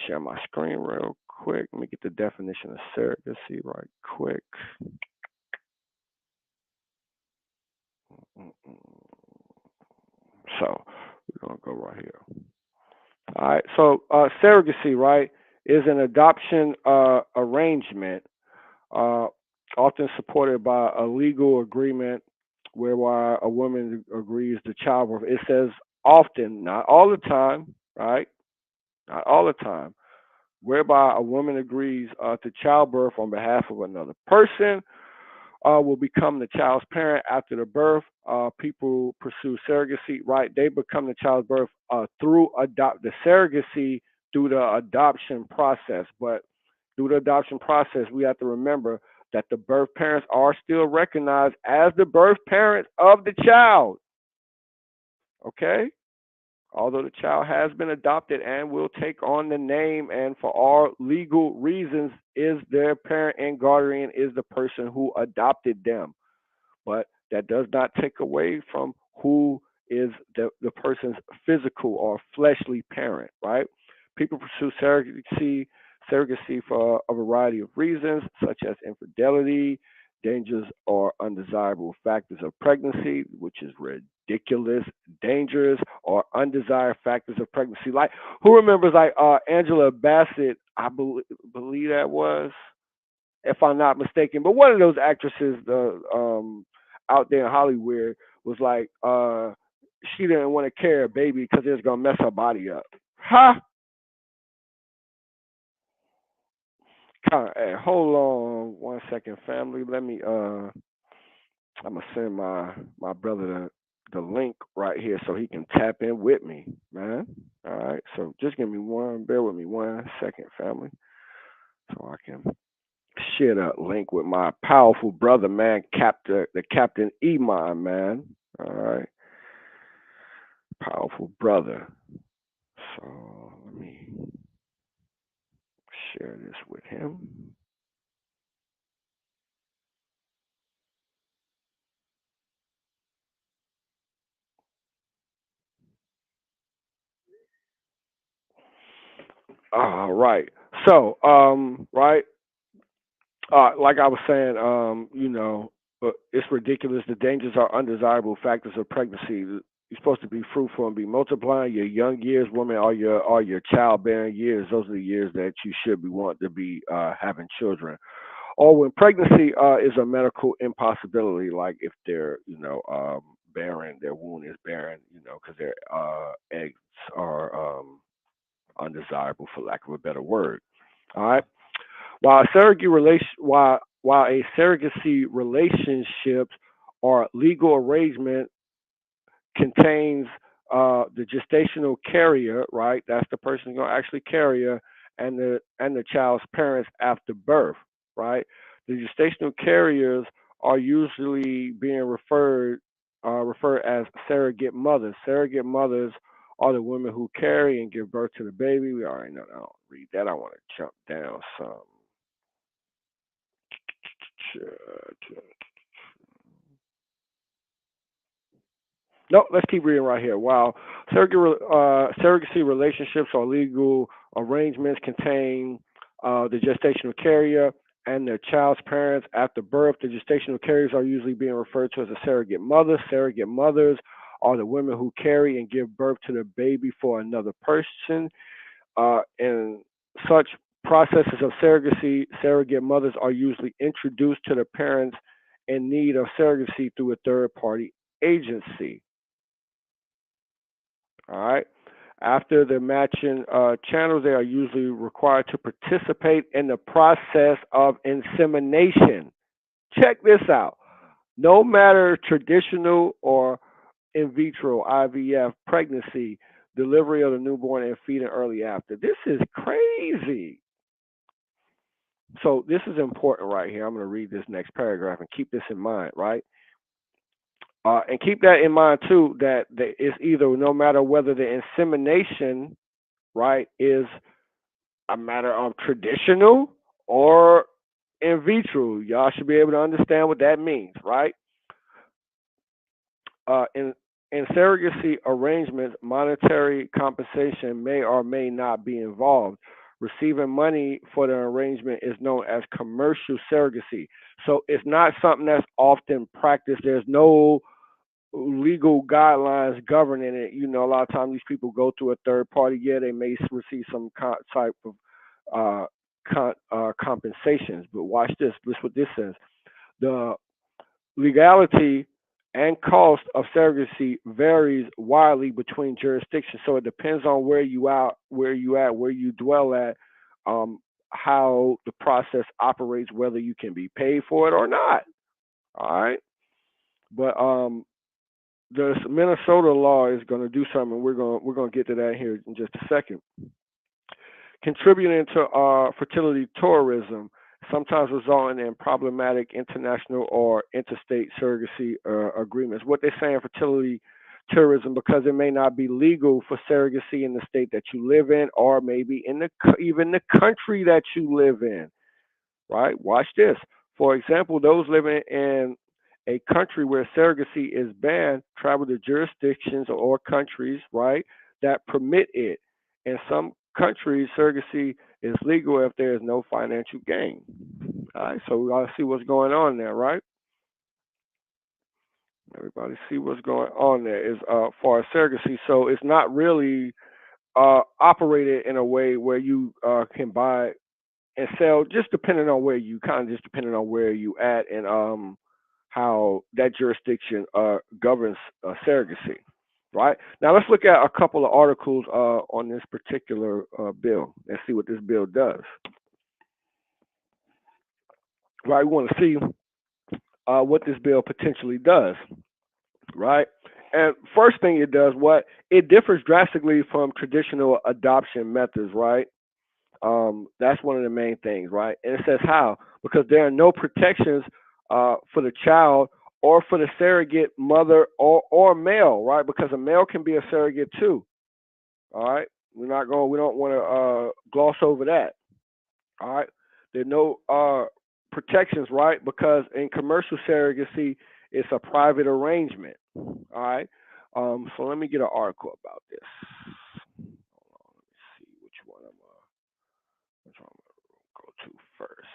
share my screen real quick. Let me get the definition of surrogacy right quick. So we're gonna go right here. All right. So surrogacy, right, is an adoption arrangement, often supported by a legal agreement whereby a woman agrees to childbirth. It says often, not all the time, right? Not all the time, whereby a woman agrees to childbirth on behalf of another person, will become the child's parent after the birth. People pursue surrogacy, right? They become the child's birth through the surrogacy through the adoption process. But through the adoption process, we have to remember that the birth parents are still recognized as the birth parents of the child. Okay? Although the child has been adopted and will take on the name, and for all legal reasons, is their parent and guardian is the person who adopted them. But that does not take away from who is the person's physical or fleshly parent, right? People pursue surrogacy for a variety of reasons, such as infidelity, dangers or undesirable factors of pregnancy, which is ridiculous, dangerous or undesired factors of pregnancy. Like, who remembers like Angela Bassett? I believe that was, if I'm not mistaken. But one of those actresses, out there in Hollywood, was like, she didn't want to carry a baby because it was gonna mess her body up. Huh? Hey, hold on 1 second, family. Let me. I'm gonna send my brother the link right here so he can tap in with me, man. All right. So just bear with me 1 second, family, so I can share that link with my powerful brother, man, the Captain Iman, man. All right, powerful brother. So let me share this with him. All right. So, right, like I was saying, it's ridiculous. The dangers are undesirable factors of pregnancy. You're supposed to be fruitful and be multiplying. Your young years, women, are your childbearing years. Those are the years that you should be wanting to be having children. Or when pregnancy is a medical impossibility, like if they're barren, their womb is barren, because their eggs are undesirable, for lack of a better word. All right. While a surrogacy relationships or legal arrangement contains the gestational carrier, right? That's the person who's gonna actually carry her, and the child's parents after birth, right? The gestational carriers are usually being referred as surrogate mothers. Surrogate mothers are the women who carry and give birth to the baby. We already know. I don't read that. I want to jump down some. No, let's keep reading right here. While surrogacy relationships or legal arrangements contain the gestational carrier and their child's parents after birth, the gestational carriers are usually being referred to as a surrogate mother. Surrogate mothers are the women who carry and give birth to the baby for another person. In such processes of surrogacy, surrogate mothers are usually introduced to the parents in need of surrogacy through a third party agency. All right. After the matching channels, they are usually required to participate in the process of insemination. Check this out. No matter traditional or in vitro IVF pregnancy, delivery of the newborn, and feeding early after. This is crazy. So this is important right here. I'm going to read this next paragraph and keep this in mind, right? And keep that in mind too, that it's either, no matter whether the insemination, right, is a matter of traditional or in vitro. Y'all should be able to understand what that means, right? In surrogacy arrangements, monetary compensation may or may not be involved. Receiving money for the arrangement is known as commercial surrogacy. So it's not something that's often practiced. There's no legal guidelines governing it. A lot of times these people go to a third party. Yeah, they may receive some type of compensations. But watch this. This is what this says. The legality and cost of surrogacy varies widely between jurisdictions. So it depends on where you dwell at, how the process operates, whether you can be paid for it or not. All right. But the Minnesota law is going to do something. We're going to get to that here in just a second. Contributing to fertility tourism, sometimes resulting in problematic international or interstate surrogacy agreements. What they're saying, fertility tourism, because it may not be legal for surrogacy in the state that you live in, or maybe even the country that you live in. Right? Watch this. For example, those living in a country where surrogacy is banned travel to jurisdictions or countries, right, that permit it. In some countries, surrogacy is legal if there is no financial gain. All right, so we gotta see what's going on there, right? Everybody see what's going on there as far as surrogacy. So it's not really operated in a way where you can buy and sell, just depending on where you just depending on where you at and how that jurisdiction governs surrogacy. Right now, let's look at a couple of articles on this particular bill and see what this bill does. Right, we want to see what this bill potentially does. Right, and first thing it does, what it differs drastically from traditional adoption methods. Right, that's one of the main things. Right, and it says how, because there are no protections for the child or for the surrogate mother or male, right? Because a male can be a surrogate too. All right, we don't want to gloss over that. All right, there's no protections, right? Because in commercial surrogacy, it's a private arrangement. All right, so let me get an article about this. Hold on, let me see which one I'm gonna go to first.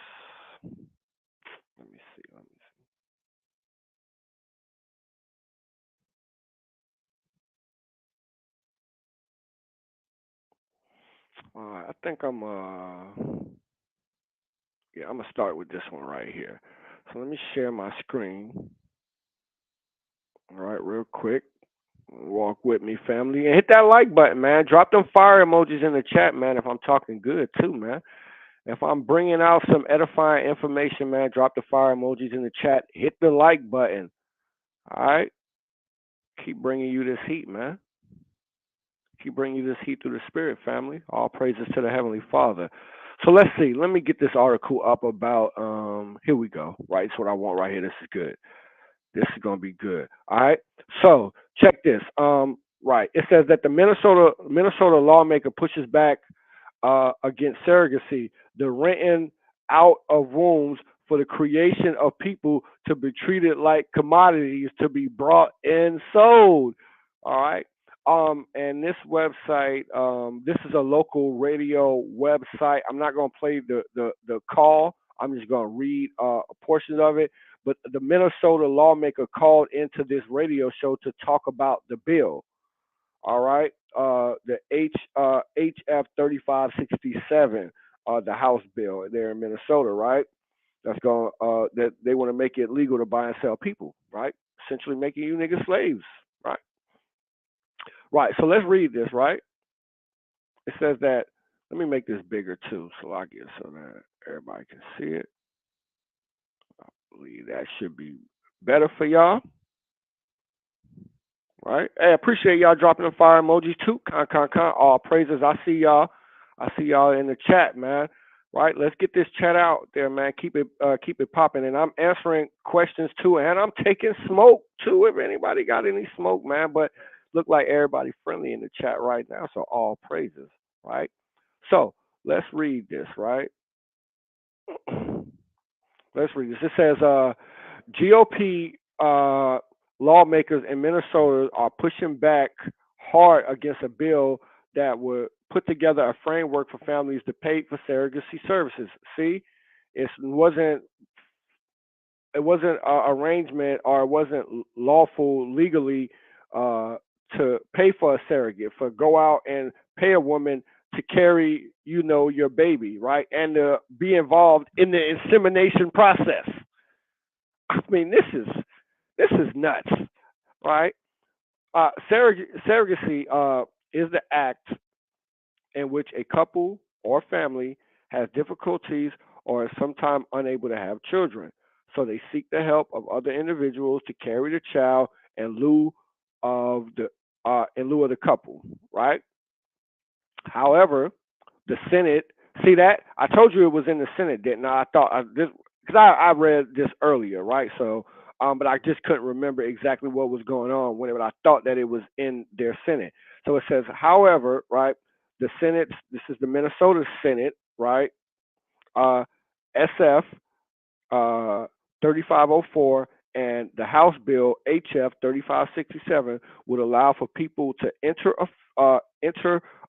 Let me see. I think I'm gonna start with this one right here. So let me share my screen. All right, real quick. Walk with me, family, and hit that like button, man. Drop them fire emojis in the chat, man. If I'm talking good too, man. If I'm bringing out some edifying information, man, drop the fire emojis in the chat. Hit the like button. All right. Keep bringing you this heat, man. Keep bringing you this heat through the Spirit, family. All praises to the Heavenly Father. So let's see. Let me get this article up about. Here we go. Right, it's what I want right here. This is good. This is gonna be good. All right. So check this. Right. It says that the Minnesota lawmaker pushes back against surrogacy, the renting out of rooms for the creation of people to be treated like commodities to be brought and sold. All right. And this website, this is a local radio website. I'm not gonna play the call. I'm just gonna read portions of it. But the Minnesota lawmaker called into this radio show to talk about the bill. All right, the HF 3567, the House bill there in Minnesota, right? That's going that they want to make it legal to buy and sell people, right? Essentially making you niggas slaves, right? Right. So let's read this, right? It says that. Let me make this bigger too, so I get so that everybody can see it. I believe that should be better for y'all. Right. Hey, appreciate y'all dropping the fire emojis too. All praises. I see y'all. I see y'all in the chat, man. Right. Let's get this chat out there, man. Keep it popping. And I'm answering questions too, and I'm taking smoke too. If anybody got any smoke, man. But look like everybody friendly in the chat right now. So all praises. Right. So let's read this. Right. Let's read this. It says GOP lawmakers in Minnesota are pushing back hard against a bill that would put together a framework for families to pay for surrogacy services. See, it wasn't an arrangement, or it wasn't lawful legally to pay for a surrogate, for go out and pay a woman to carry, your baby, right, and to be involved in the insemination process. I mean, this is nuts, right? Surrogacy is the act in which a couple or family has difficulties or is sometimes unable to have children. So they seek the help of other individuals to carry the child in lieu of the couple, right? However, the Senate, see that? I told you it was in the Senate, didn't I? I thought because I read this earlier, right? So, but I just couldn't remember exactly what was going on whenever I thought that it was in their Senate. So it says, however, right, the Senate, this is the Minnesota Senate, right? SF 3504 And the House Bill HF 3567 would allow for people to enter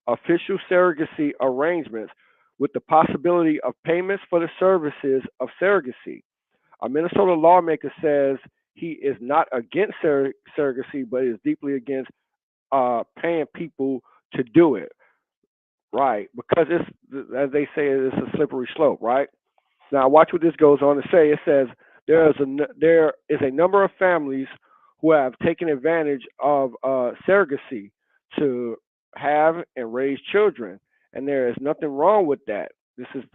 official surrogacy arrangements with the possibility of payments for the services of surrogacy. A Minnesota lawmaker says he is not against surrogacy, but is deeply against paying people to do it. Right, because it's, as they say, it's a slippery slope, right? Now, watch what this goes on to say. It says there is a number of families who have taken advantage of surrogacy to have and raise children, and there is nothing wrong with that. This is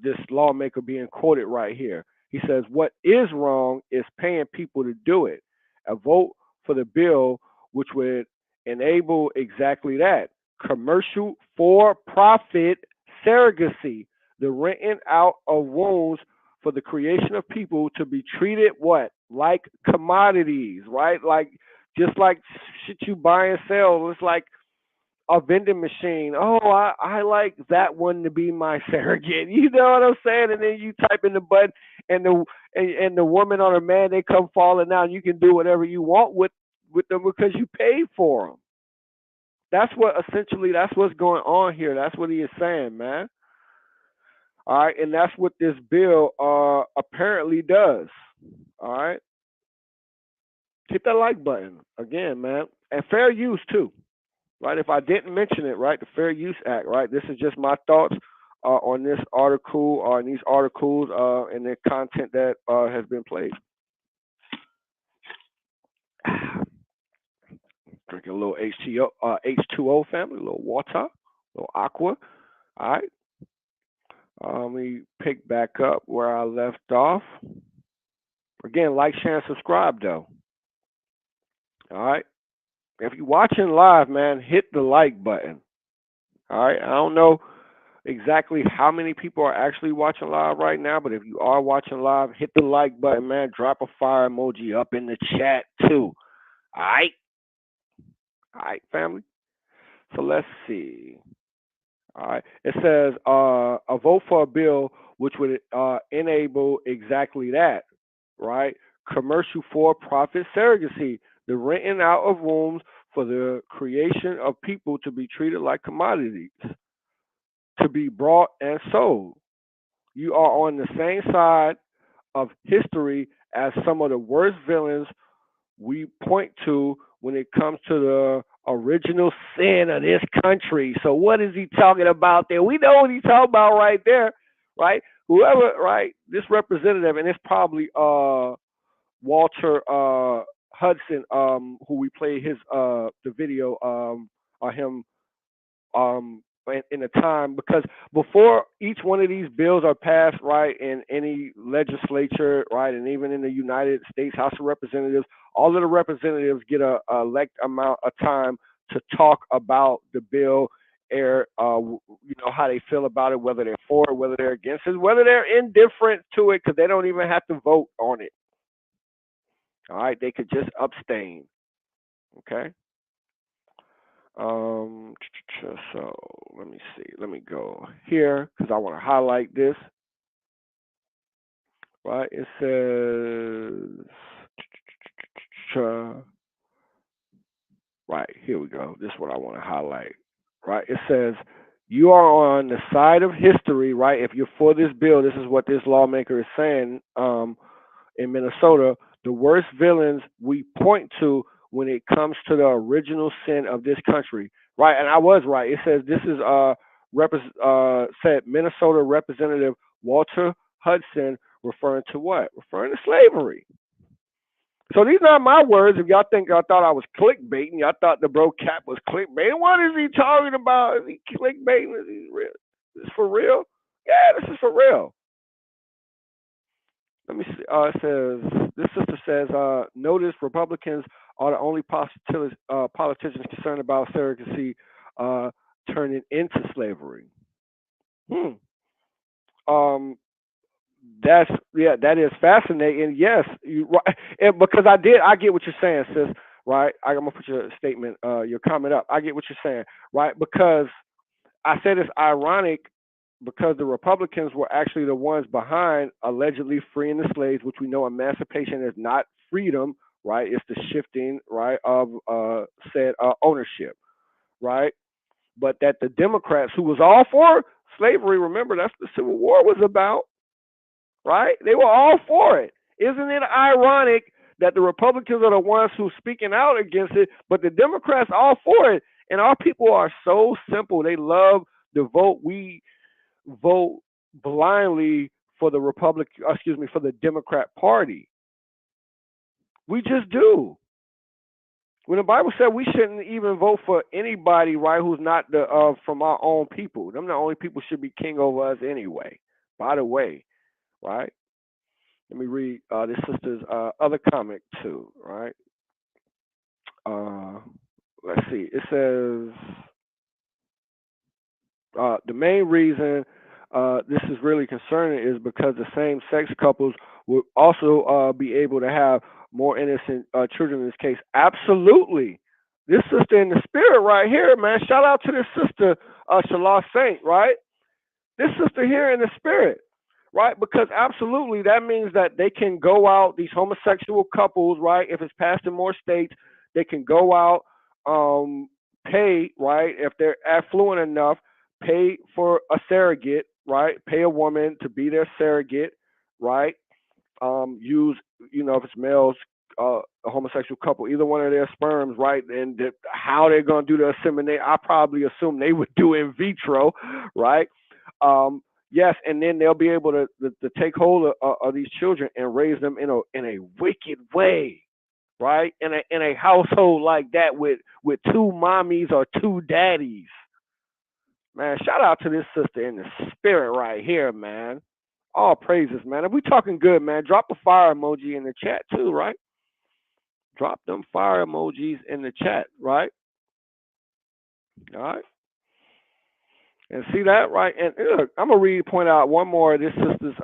this lawmaker being quoted right here. He says what is wrong is paying people to do it. A vote for the bill which would enable exactly that: commercial for-profit surrogacy, the renting out of wombs for the creation of people to be treated what? Like commodities, right? Like just like shit you buy and sell. It's like a vending machine. Oh, I like that one to be my surrogate. You know what I'm saying? And then you type in the button, and the woman or the man, they come falling out. And you can do whatever you want with them because you paid for them. That's what's going on here. That's what he is saying, man. All right, and that's what this bill apparently does. All right, hit that like button again, man, and fair use too. Right, if I didn't mention it, right, the Fair Use Act. Right, this is just my thoughts on this article or in these articles and the content that has been played. Drinking a little H2O, family, a little water, a little aqua. All right. Let me pick back up where I left off. Again, like, share, and subscribe, though. All right. If you're watching live, man, hit the like button. All right. I don't know exactly how many people are actually watching live right now, but if you are watching live, hit the like button, man. Drop a fire emoji up in the chat, too. All right. All right, family. So let's see. All right. It says a vote for a bill which would enable exactly that, right? Commercial for-profit surrogacy, the renting out of wombs for the creation of people to be treated like commodities, to be bought and sold. You are on the same side of history as some of the worst villains we point to when it comes to the original sin of this country. So what is he talking about there? We know what he's talking about right there, right? Whoever, right? This representative, and it's probably Walter Hudson, who we played his the video of him in a time, because before each one of these bills are passed, right, in any legislature, right, and even in the United States House of Representatives, all of the representatives get a elect amount of time to talk about the bill, you know, how they feel about it, whether they're for it, whether they're against it, whether they're indifferent to it, because they don't even have to vote on it. All right, they could just abstain. Okay. So let me see. Let me go here because I want to highlight this. Right, it says. Right, here we go. This is what I want to highlight. Right, it says you are on the side of history. Right, if you're for this bill, this is what this lawmaker is saying. In Minnesota, the worst villains we point to when it comes to the original sin of this country, right? And I was right. It says this is said Minnesota Representative Walter Hudson, referring to what? Referring to slavery. So these are not my words. If y'all think I thought I was clickbaiting, y'all thought the bro Cap was clickbaiting. What is he talking about? Is he clickbaiting? Is he real? Is this for real? Yeah, this is for real. Let me see. It says, this sister says, notice Republicans are the only politicians concerned about surrogacy turning into slavery. That is fascinating. Yes, because I get what you're saying, sis. Right? I'm gonna put your statement, your comment up. I get what you're saying, right? Because I said it's ironic because the Republicans were actually the ones behind allegedly freeing the slaves, which we know emancipation is not freedom, right? It's the shifting, right, of said ownership, right? But that the Democrats, who was all for slavery, remember that's what the Civil War was about, right? They were all for it. Isn't it ironic that the Republicans are the ones who speaking out against it, but the Democrats all for it? And our people are so simple. They love to vote. We vote blindly for the for the Democrat Party. We just do. When the Bible said we shouldn't even vote for anybody, right, who's not the from our own people. Them the only people should be king over us anyway. By the way, right? Let me read this sister's other comment too, right? Let's see. It says the main reason this is really concerning is because the same-sex couples will also be able to have more innocent children in this case. Absolutely. This sister in the spirit right here, man. Shout out to this sister, Shallah Saint, right? This sister here in the spirit, right? Because absolutely that means that they can go out, these homosexual couples, right? If it's passed in more states, they can go out, pay, right? If they're affluent enough, pay for a surrogate, right? Pay a woman to be their surrogate, right? Use, if it's males, a homosexual couple, either one of their sperms, right? And how they're going to do the inseminate, I probably assume they would do in vitro, right? Yes, and then they'll be able to take hold of these children and raise them in a wicked way, right? In a household like that with two mommies or two daddies. Man, shout out to this sister in the spirit right here, man. All praises, man. If we talking good, man, drop a fire emoji in the chat too, right? Drop them fire emojis in the chat, right? All right. And see that, right? And look, I'm gonna point out one more of this sister's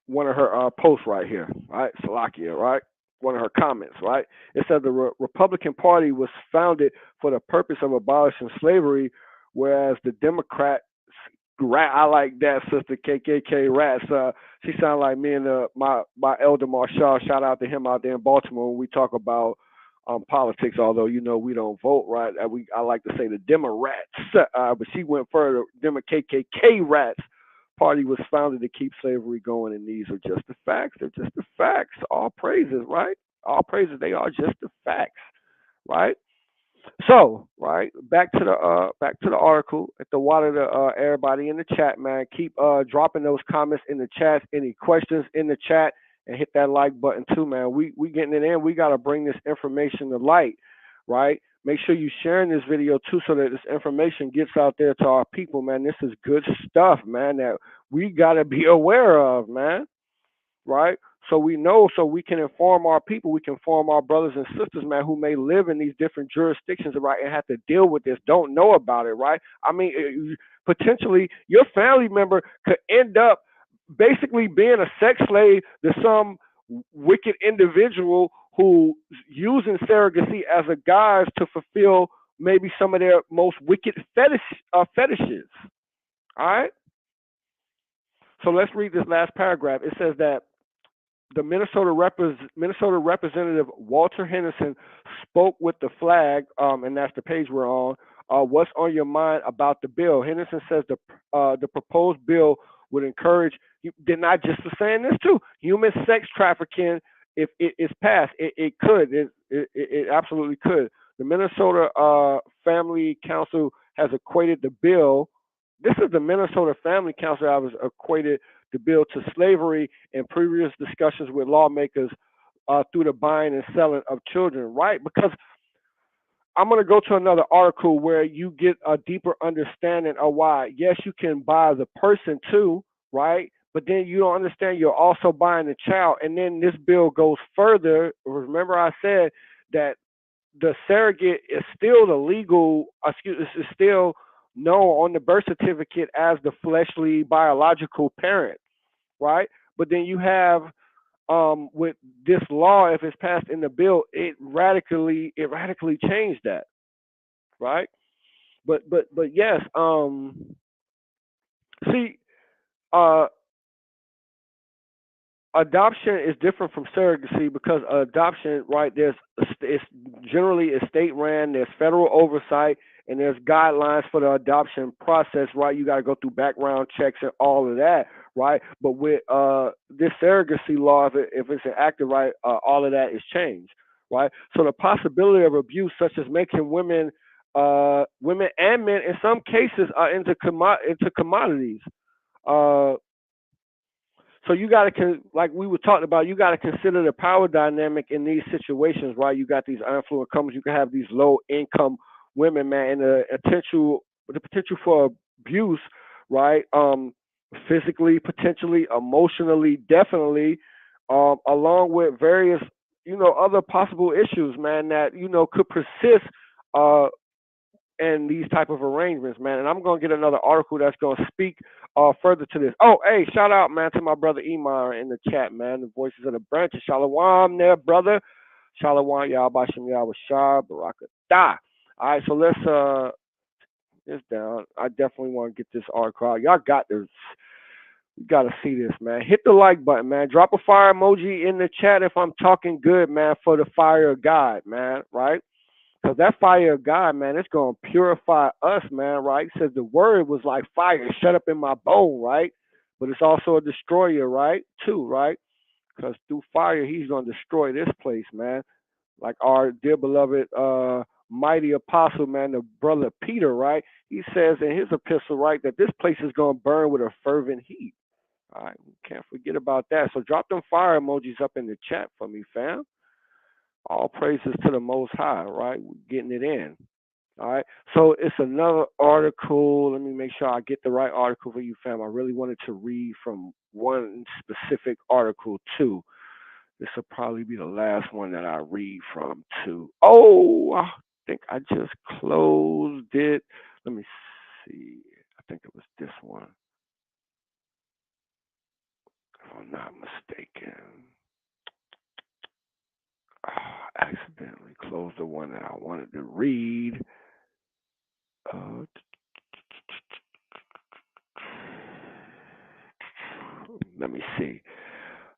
one of her posts right here, right? Salakia, right? One of her comments, right? It said the Republican Party was founded for the purpose of abolishing slavery, whereas the Democrats, I like that, sister KKK rats. She sounded like me and my elder Marshall. Shout out to him out there in Baltimore when we talk about politics. Although we don't vote, right? I like to say the Democrats, but she went further. KKK rats. Party was founded to keep slavery going, and these are just the facts. They're just the facts. All praises, right? All praises. They are just the facts, right? So, right, back to the article. At the water to everybody in the chat, man. Keep dropping those comments in the chat. Any questions in the chat, and hit that like button too, man. We getting it in. We gotta bring this information to light, right? Make sure you sharing this video too, so that this information gets out there to our people, man. This is good stuff, man, that we gotta be aware of, man. Right? So we know, so we can inform our people, we can inform our brothers and sisters, man, who may live in these different jurisdictions, right, and have to deal with this, don't know about it, right? I mean, potentially your family member could end up basically being a sex slave to some wicked individual who's using surrogacy as a guise to fulfill maybe some of their most wicked fetishes. All right? So let's read this last paragraph. It says that the Minnesota Representative Walter Henderson spoke with the flag, and that's the page we're on. What's on your mind about the bill? Henderson says the proposed bill would encourage. They're not just saying this too. Human sex trafficking, if it is passed, it could. It absolutely could. The Minnesota Family Council has equated the bill. This is the Minnesota Family Council that was equated the bill to slavery in previous discussions with lawmakers through the buying and selling of children, right? Because I'm going to go to another article where you get a deeper understanding of why. Yes, you can buy the person too, right? But then you don't understand you're also buying the child. And then this bill goes further. Remember I said that the surrogate is still the legal, is still known on the birth certificate as the fleshly biological parent, right? But then you have with this law, if it's passed in the bill, it radically changed that, right? but yes, see, uh, adoption is different from surrogacy because adoption, right? It's generally a state ran. There's federal oversight and there's guidelines for the adoption process, right? You got to go through background checks and all of that, right? But with this surrogacy law, if it's enacted right, all of that is changed, right? So the possibility of abuse, such as making women and men in some cases into commodities. Uh, so you got to, like we were talking about, you got to consider the power dynamic in these situations, right? You got these affluent companies, you can have these low income women, man, and the potential for abuse, right? Physically, potentially, emotionally, definitely, along with various, other possible issues, man, that could persist. And these type of arrangements, man. And I'm gonna get another article that's gonna speak further to this. Oh, hey, shout out, man, to my brother Emar in the chat, man. The voices of the branches. Shalom there, brother. Shalom, Yahawashi, Yahawashi, Barakatah. All right, so let's this down. I definitely want to get this article out. Y'all got this. You gotta see this, man. Hit the like button, man. Drop a fire emoji in the chat if I'm talking good, man, for the fire of God, man, right? Because that fire of God, man, it's going to purify us, man, right? It says the word was like fire shut up in my bone, right? But it's also a destroyer, right? Too, right? Because through fire, he's going to destroy this place, man. Like our dear beloved mighty apostle, man, the brother Peter, right? He says in his epistle, right, that this place is going to burn with a fervent heat. All right, we can't forget about that. So drop them fire emojis up in the chat for me, fam. All praises to the Most High, right? We're getting it in. All right. So it's another article. Let me make sure I get the right article for you, fam. I really wanted to read from one specific article, too. This will probably be the last one that I read from, too. Oh, I think I just closed it. Let me see. I think it was this one, if I'm not mistaken. I accidentally closed the one that I wanted to read. Let me see.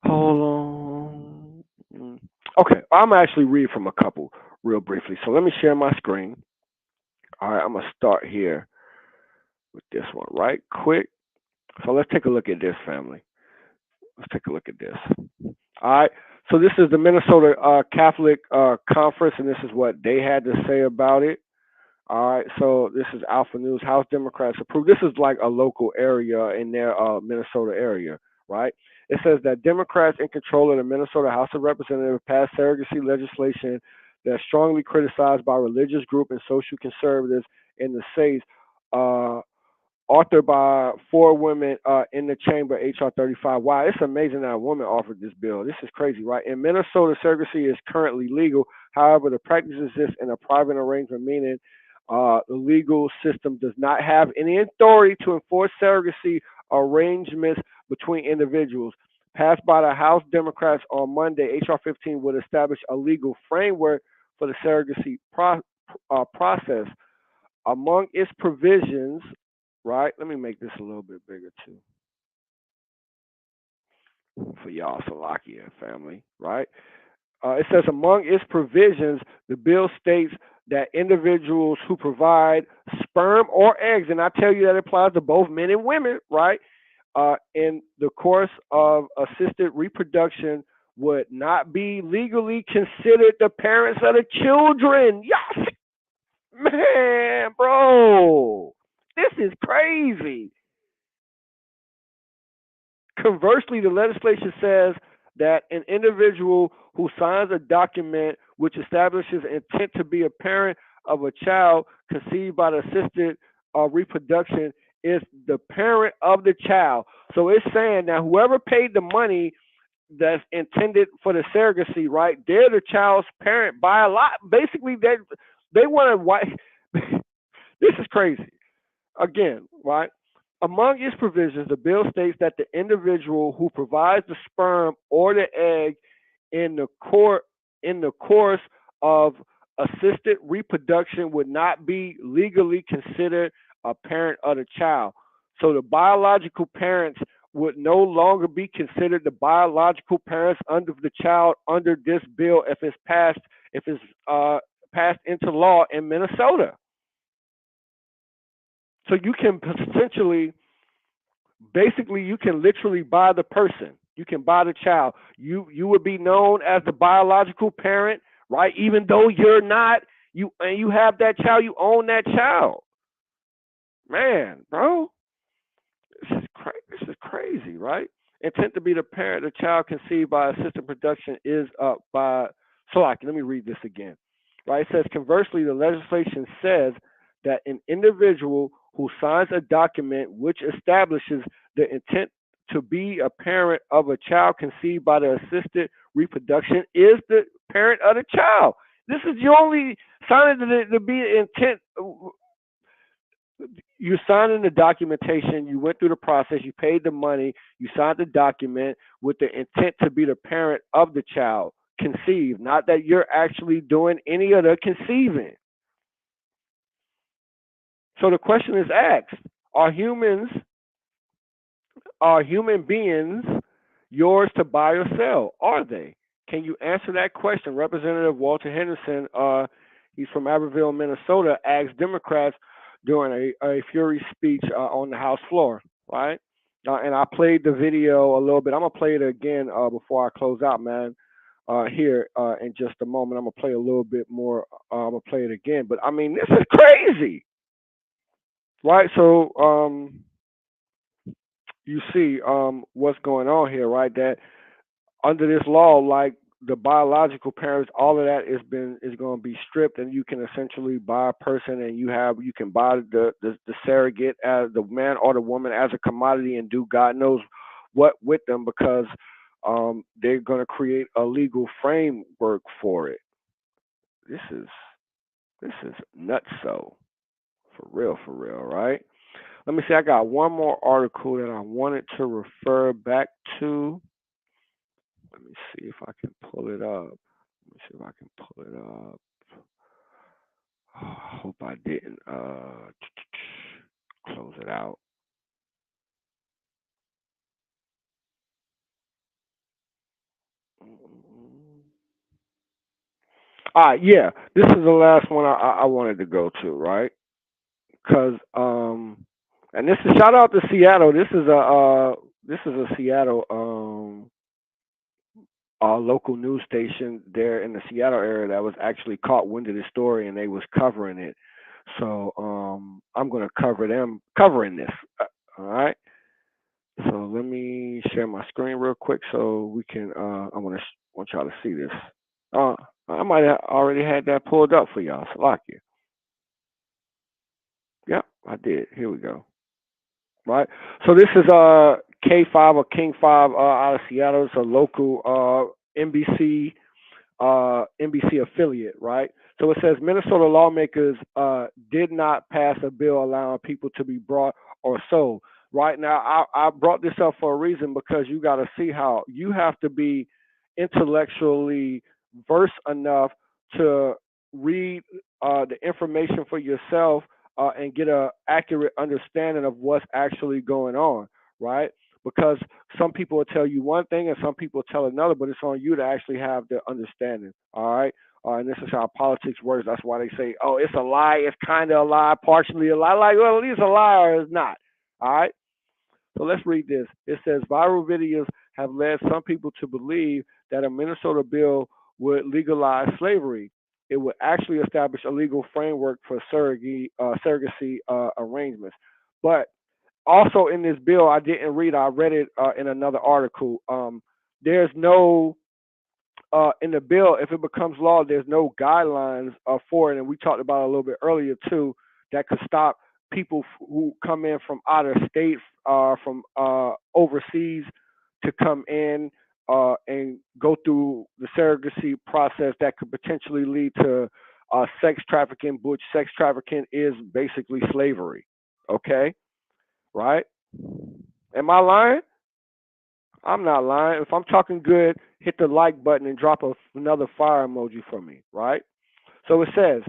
Hold on. Okay, I'm actually read from a couple real briefly. So let me share my screen. All right, I'm gonna start here with this one right quick. So let's take a look at this, family. Let's take a look at this. All right. So this is the Minnesota Catholic Conference, and this is what they had to say about it. All right, so this is Alpha News. House Democrats approve. This is like a local area in their Minnesota area, right? It says that Democrats in control of the Minnesota House of Representatives passed surrogacy legislation that's strongly criticized by religious groups and social conservatives in the states. Authored by 4 women in the chamber, HR 35. Wow, it's amazing that a woman offered this bill. This is crazy, right? In Minnesota, surrogacy is currently legal. However, the practice exists in a private arrangement, meaning the legal system does not have any authority to enforce surrogacy arrangements between individuals. Passed by the House Democrats on Monday, HR 15 would establish a legal framework for the surrogacy process. Among its provisions, right? Let me make this a little bit bigger too for y'all, Salakia family, right? It says among its provisions, the bill states that individuals who provide sperm or eggs, and I tell you that applies to both men and women, right? In the course of assisted reproduction would not be legally considered the parents of the children. Yes, man, bro, this is crazy. Conversely, the legislation says that an individual who signs a document which establishes intent to be a parent of a child conceived by the assisted reproduction is the parent of the child. So it's saying that whoever paid the money that's intended for the surrogacy, right? They're the child's parent by a lot. Basically, they want to. This is crazy. Again, right? Among its provisions, the bill states that the individual who provides the sperm or the egg in the course of assisted reproduction would not be legally considered a parent of the child. So the biological parents would no longer be considered the biological parents under the child under this bill if it's passed passed into law in Minnesota. So you can potentially, basically, you can literally buy the person. You can buy the child. You would be known as the biological parent, right? Even though you're not, and you have that child, you own that child. Man, bro, this is crazy, right? Intent to be the parent the child conceived by assisted production is by. So let me read this again. Right? It says, conversely, the legislation says that an individual who signs a document which establishes the intent to be a parent of a child conceived by the assisted reproduction is the parent of the child. This is you only signing to be intent. You signed in the documentation, you went through the process, you paid the money, you signed the document with the intent to be the parent of the child conceived, not that you're actually doing any of the conceiving. So the question is asked, are human beings yours to buy or sell? Are they? Can you answer that question? Representative Walter Henderson, he's from Abbeville, Minnesota, asked Democrats during a Fury speech on the House floor, right? And I played the video a little bit. I'm going to play it again before I close out, man, here in just a moment. I'm going to play a little bit more. I'm going to play it again. But, I mean, this is crazy, right? So you see what's going on here, right? That under this law, like the biological parents, all of that is going to be stripped, and you can essentially buy a person, and you can buy the surrogate as the man or the woman as a commodity and do God knows what with them, because they're going to create a legal framework for it. This is nuts, so for real, right? Let me see. I got one more article that I wanted to refer back to. Let me see if I can pull it up. Oh, I hope I didn't close it out. All right, yeah. This is the last one I wanted to go to, right? Because and this is shout out to Seattle. This is a Seattle local news station there in the Seattle area that was actually caught wind of this story, and they was covering it. So I'm gonna covering this. All right. So let me share my screen real quick so we can. I want y'all to see this. I might have already had that pulled up for y'all. So like you. Yep, I did. Here we go. Right. So this is K5 or King 5 out of Seattle. It's a local NBC affiliate, right? So it says Minnesota lawmakers did not pass a bill allowing people to be brought or sold. Right now, I brought this up for a reason, because you got to see how you have to be intellectually versed enough to read the information for yourself and get an accurate understanding of what's actually going on, right? Because some people will tell you one thing and some people will tell another, but it's on you to actually have the understanding. All right. And this is how politics works. That's why they say, oh, it's a lie, it's kind of a lie, partially a lie. Like, well, it's a lie or it's not. All right. So let's read this. It says viral videos have led some people to believe that a Minnesota bill would legalize slavery. It would actually establish a legal framework for surrogacy arrangements. But also in this bill, I didn't read. I read it in another article. There's no in the bill, if it becomes law, there's no guidelines for it, and we talked about it a little bit earlier too, that could stop people who come in from out of state, from overseas, to come in and go through the surrogacy process that could potentially lead to sex trafficking, which sex trafficking is basically slavery. Okay. Right? Am I lying? I'm not lying. If I'm talking good, hit the like button and drop another fire emoji for me, right? So it says,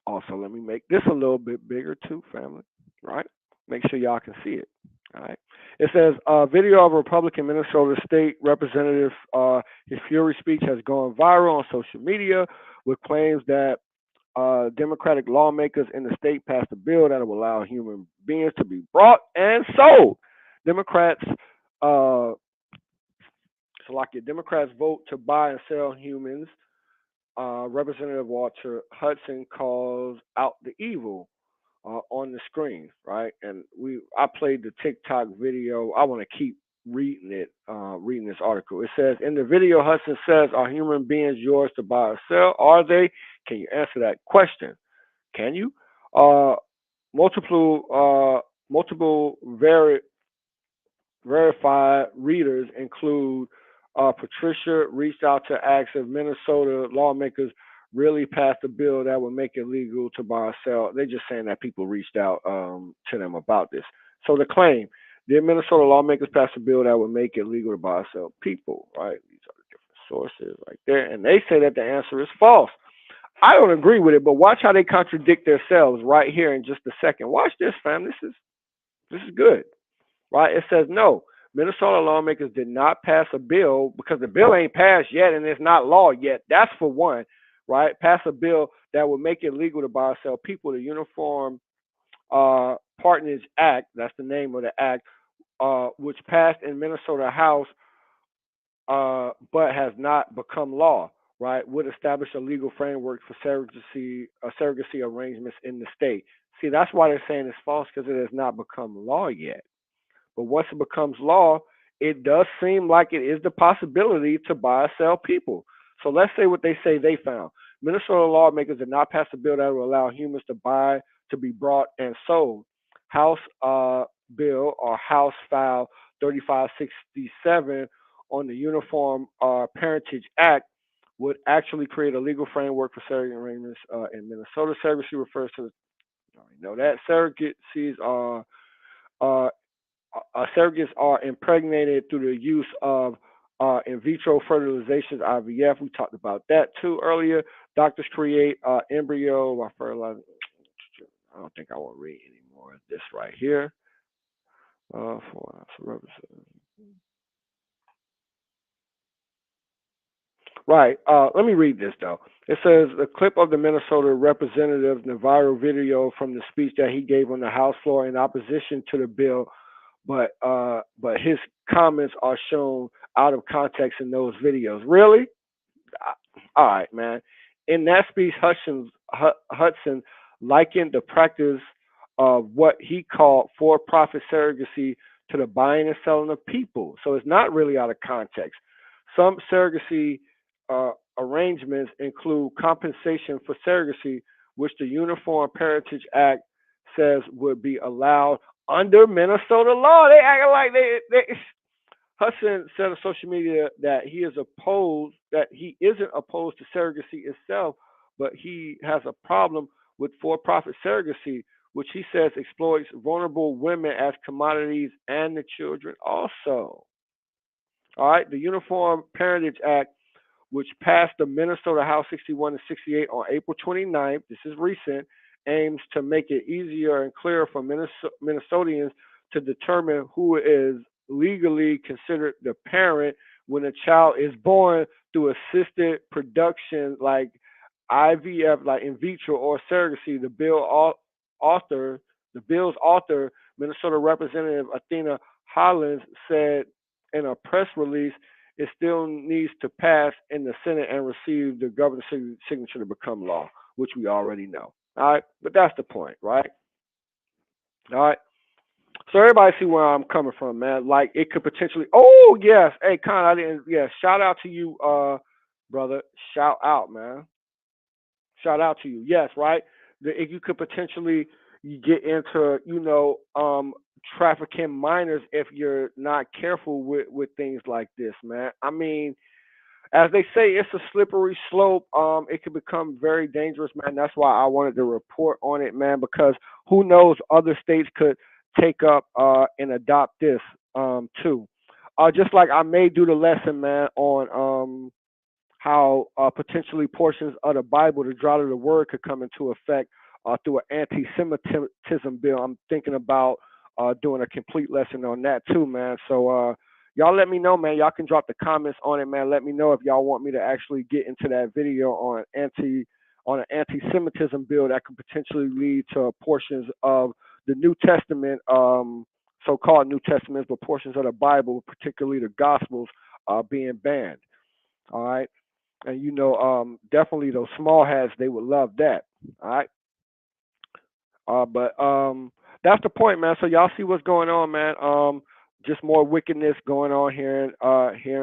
also, let me make this a little bit bigger too, family, right? Make sure y'all can see it. All right. It says, video of a Republican Minnesota state representative, his fury speech has gone viral on social media with claims that Democratic lawmakers in the state passed a bill that will allow human beings to be brought and sold. Democrats, Democrats vote to buy and sell humans. Representative Walter Hudson calls out the evil on the screen, right? And I played the TikTok video. I want to keep reading it, reading this article. It says, in the video, Hudson says, are human beings yours to buy or sell? Are they? Can you answer that question? Can you? Multiple verified readers include Patricia reached out to ask if Minnesota lawmakers really passed a bill that would make it legal to buy or sell. They're just saying that people reached out to them about this. So the claim, did Minnesota lawmakers pass a bill that would make it legal to buy or sell people, right? These are the different sources right there. And they say that the answer is false. I don't agree with it, but watch how they contradict themselves right here in just a second. Watch this, fam. This is good. Right? It says no. Minnesota lawmakers did not pass a bill because the bill ain't passed yet and it's not law yet. That's for one, right? Pass a bill that would make it legal to buy or sell people. The Uniform Partners Act, that's the name of the act, which passed in Minnesota House, but has not become law, right? Would establish a legal framework for surrogacy arrangements in the state. See, that's why they're saying it's false, because it has not become law yet. But once it becomes law, it does seem like it is the possibility to buy or sell people. So let's say what they say they found. Minnesota lawmakers did not pass a bill that will allow humans to be brought and sold. House bill or House File 3567 on the Uniform Parentage Act would actually create a legal framework for surrogate arrangements in Minnesota. Surrogacy refers to, you already know that, surrogacies are surrogates are impregnated through the use of in vitro fertilizations, IVF. We talked about that too earlier. Doctors create embryo by fertilizing. I don't think I want to read any more of this right here. Right. Let me read this though. It says a clip of the Minnesota representative in the viral video from the speech that he gave on the House floor in opposition to the bill, but his comments are shown out of context in those videos. Really? All right, man. In that speech, Hudson likened the practice of what he called for-profit surrogacy to the buying and selling of people. So it's not really out of context. Some surrogacy arrangements include compensation for surrogacy, which the Uniform Parentage Act says would be allowed under Minnesota law. They acting like they Hudson said on social media that he isn't opposed to surrogacy itself, but he has a problem with for-profit surrogacy, which he says exploits vulnerable women as commodities and the children also. All right, the Uniform Parentage Act, which passed the Minnesota House 61 and 68 on April 29th, this is recent, aims to make it easier and clearer for Minnesotans to determine who is legally considered the parent when a child is born through assisted production like IVF, like in vitro or surrogacy. The bill's author, Minnesota Representative Athena Hollins, said in a press release, it still needs to pass in the Senate and receive the governor's signature to become law, which we already know. All right, but that's the point, right? All right. So everybody see where I'm coming from, man. Like it could potentially. Oh yes, hey, Con, I didn't. Yeah, shout out to you, brother. Shout out, man. Shout out to you. Yes, right. If you could potentially get into, trafficking minors if you're not careful with things like this, man. I mean, as they say, it's a slippery slope. It can become very dangerous, man. That's why I wanted to report on it, man, because who knows, other states could take up and adopt this too. Just like I may do the lesson, man, on how potentially portions of the Bible, the drought of the word, could come into effect through an anti-Semitism bill. I'm thinking about doing a complete lesson on that too, man. So y'all let me know, man. Y'all can drop the comments on it, man. Let me know if y'all want me to actually get into that video on an anti-Semitism bill that could potentially lead to portions of the New Testament, so-called New Testaments, but portions of the Bible, particularly the Gospels, being banned. All right. And definitely those small hats, they would love that. All right. But that's the point, man. So y'all see what's going on, man. Just more wickedness going on here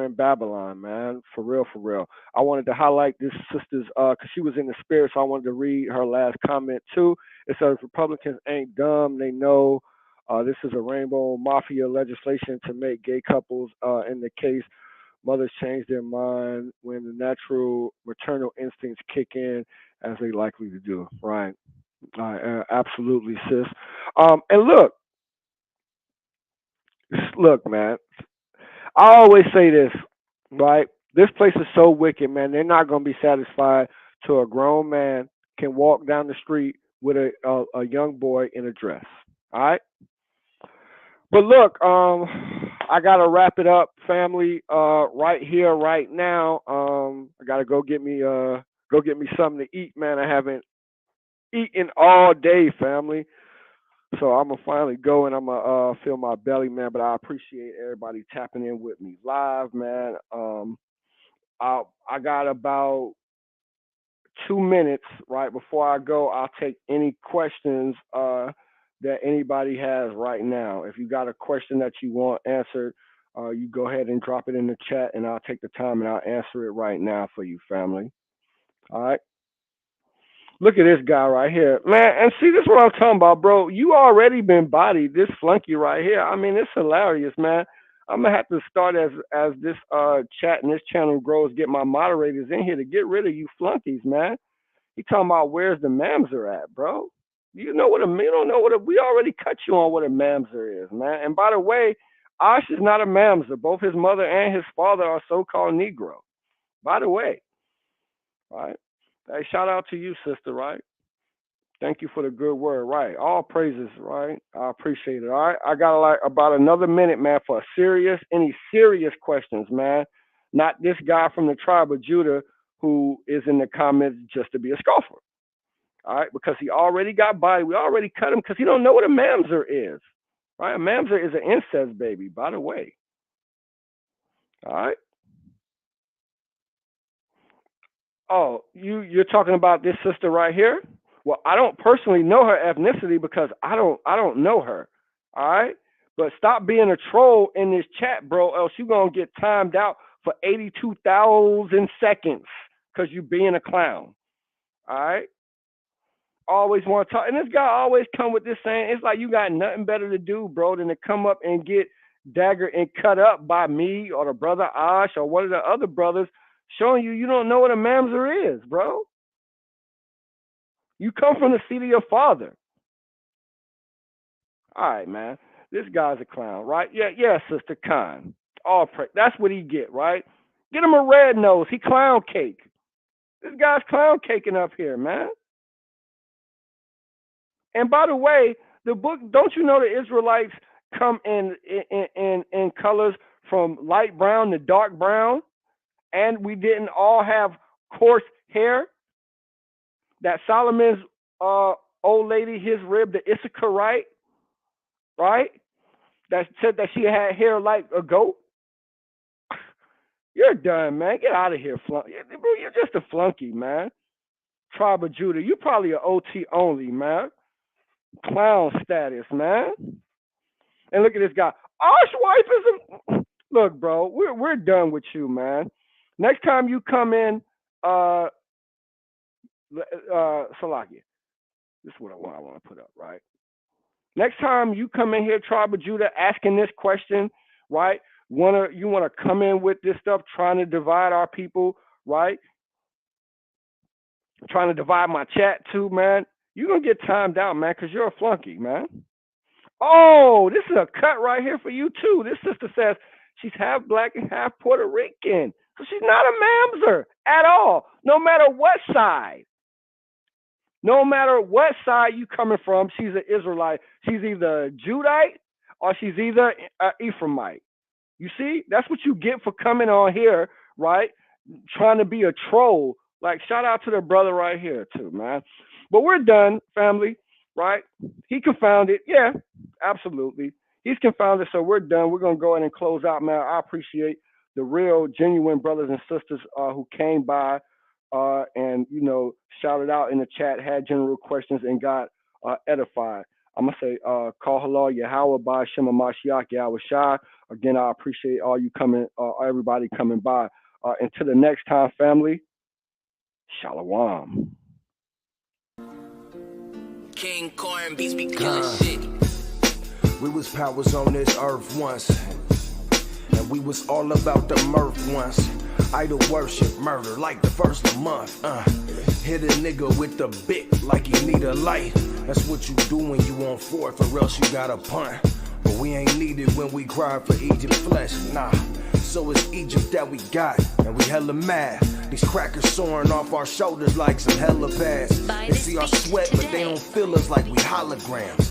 in Babylon, man. For real, for real. I wanted to highlight this sister's because she was in the spirit, so I wanted to read her last comment too. It says Republicans ain't dumb. They know this is a rainbow mafia legislation to make gay couples in the case mothers change their mind when the natural maternal instincts kick in, as they likely to do. Right. Absolutely, sis. And look, man. I always say this, right? This place is so wicked, man. They're not going to be satisfied till a grown man can walk down the street with a young boy in a dress. All right. But look, I gotta wrap it up, family. Right here, right now. I gotta go get me something to eat, man. I haven't eaten all day, family. So I'm gonna finally go and I'm gonna fill my belly, man. But I appreciate everybody tapping in with me live, man. I got about 2 minutes right before I go. I'll take any questions that anybody has right now. If you got a question that you want answered, you go ahead and drop it in the chat, and I'll take the time and I'll answer it right now for you, family. All right. Look at this guy right here, man. And see, this is what I'm talking about, bro. You already been bodied. This flunky right here. I mean, it's hilarious, man. I'm gonna have to start as this chat and this channel grows, get my moderators in here to get rid of you flunkies, man. He talking about where's the mamzer at, bro? You don't know we already cut you on what a mamzer is, man. And by the way, Ash is not a mamzer. Both his mother and his father are so-called Negro. By the way, right? Hey, shout out to you, sister, right? Thank you for the good word, right? All praises, right? I appreciate it. All right. I got like about another minute, man, for any serious questions, man. Not this guy from the tribe of Judah who is in the comments just to be a scoffer. All right, because he already got body. We already cut him because he don't know what a mamzer is. Right? A mamzer is an incest baby, by the way. All right. Oh, you're talking about this sister right here? Well, I don't personally know her ethnicity because I don't know her. All right. But stop being a troll in this chat, bro, else you're gonna get timed out for 82,000 seconds because you being a clown. All right. Always want to talk, and this guy always come with this saying, it's like you got nothing better to do, bro, than to come up and get daggered and cut up by me or the brother Ash or one of the other brothers, showing you don't know what a mamzer is, bro. You come from the seat of your father. All right, man. This guy's a clown, right? Yeah, Sister Khan. That's what he get, right? Get him a red nose. He clown cake. This guy's clown caking up here, man. And by the way, the book, don't you know the Israelites come in colors from light brown to dark brown? And we didn't all have coarse hair? That Solomon's old lady, his rib, the Issacharite, right? That said that she had hair like a goat. You're done, man. Get out of here, flunky. You're just a flunky, man. Tribe of Judah. You probably an OT only, man. Clown status, man. And look at this guy. Osh wife is a... Look, bro, we're done with you, man. Next time you come in, Salakia, this is what I want to put up, right? Next time you come in here, Tribe of Judah, asking this question, right? You want to come in with this stuff, trying to divide our people, right? Trying to divide my chat too, man. You're going to get timed out, man, because you're a flunky, man. Oh, this is a cut right here for you, too. This sister says she's half black and half Puerto Rican. So she's not a mamzer. at all, no matter what side. No matter what side you coming from, she's an Israelite. She's either a Judite or she's either an Ephraimite. You see, that's what you get for coming on here, right? Trying to be a troll. Like, shout out to the brother right here, too, man. But we're done, family, right? He confounded. Yeah, absolutely. He's confounded, so we're done. We're going to go ahead and close out, man. I appreciate the real, genuine brothers and sisters who came by and, you know, shouted out in the chat, had general questions, and got edified. I'm going to say, call halal Yahweh by Shem hamashiach Yahawashi. Again, I appreciate all you coming, everybody coming by. Until the next time, family, shalom. King Corn beats be killing shit. We was powers on this earth once, and we was all about the mirth once. Idol worship, murder like the first of the month. Hit a nigga with the bit like he need a light. That's what you do when you on fourth, or else you got a punt. But we ain't needed when we cry for Egypt flesh, nah. So it's Egypt that we got, and we hella mad. These crackers soaring off our shoulders like some hella pads. They see our sweat, but they don't feel us like we holograms.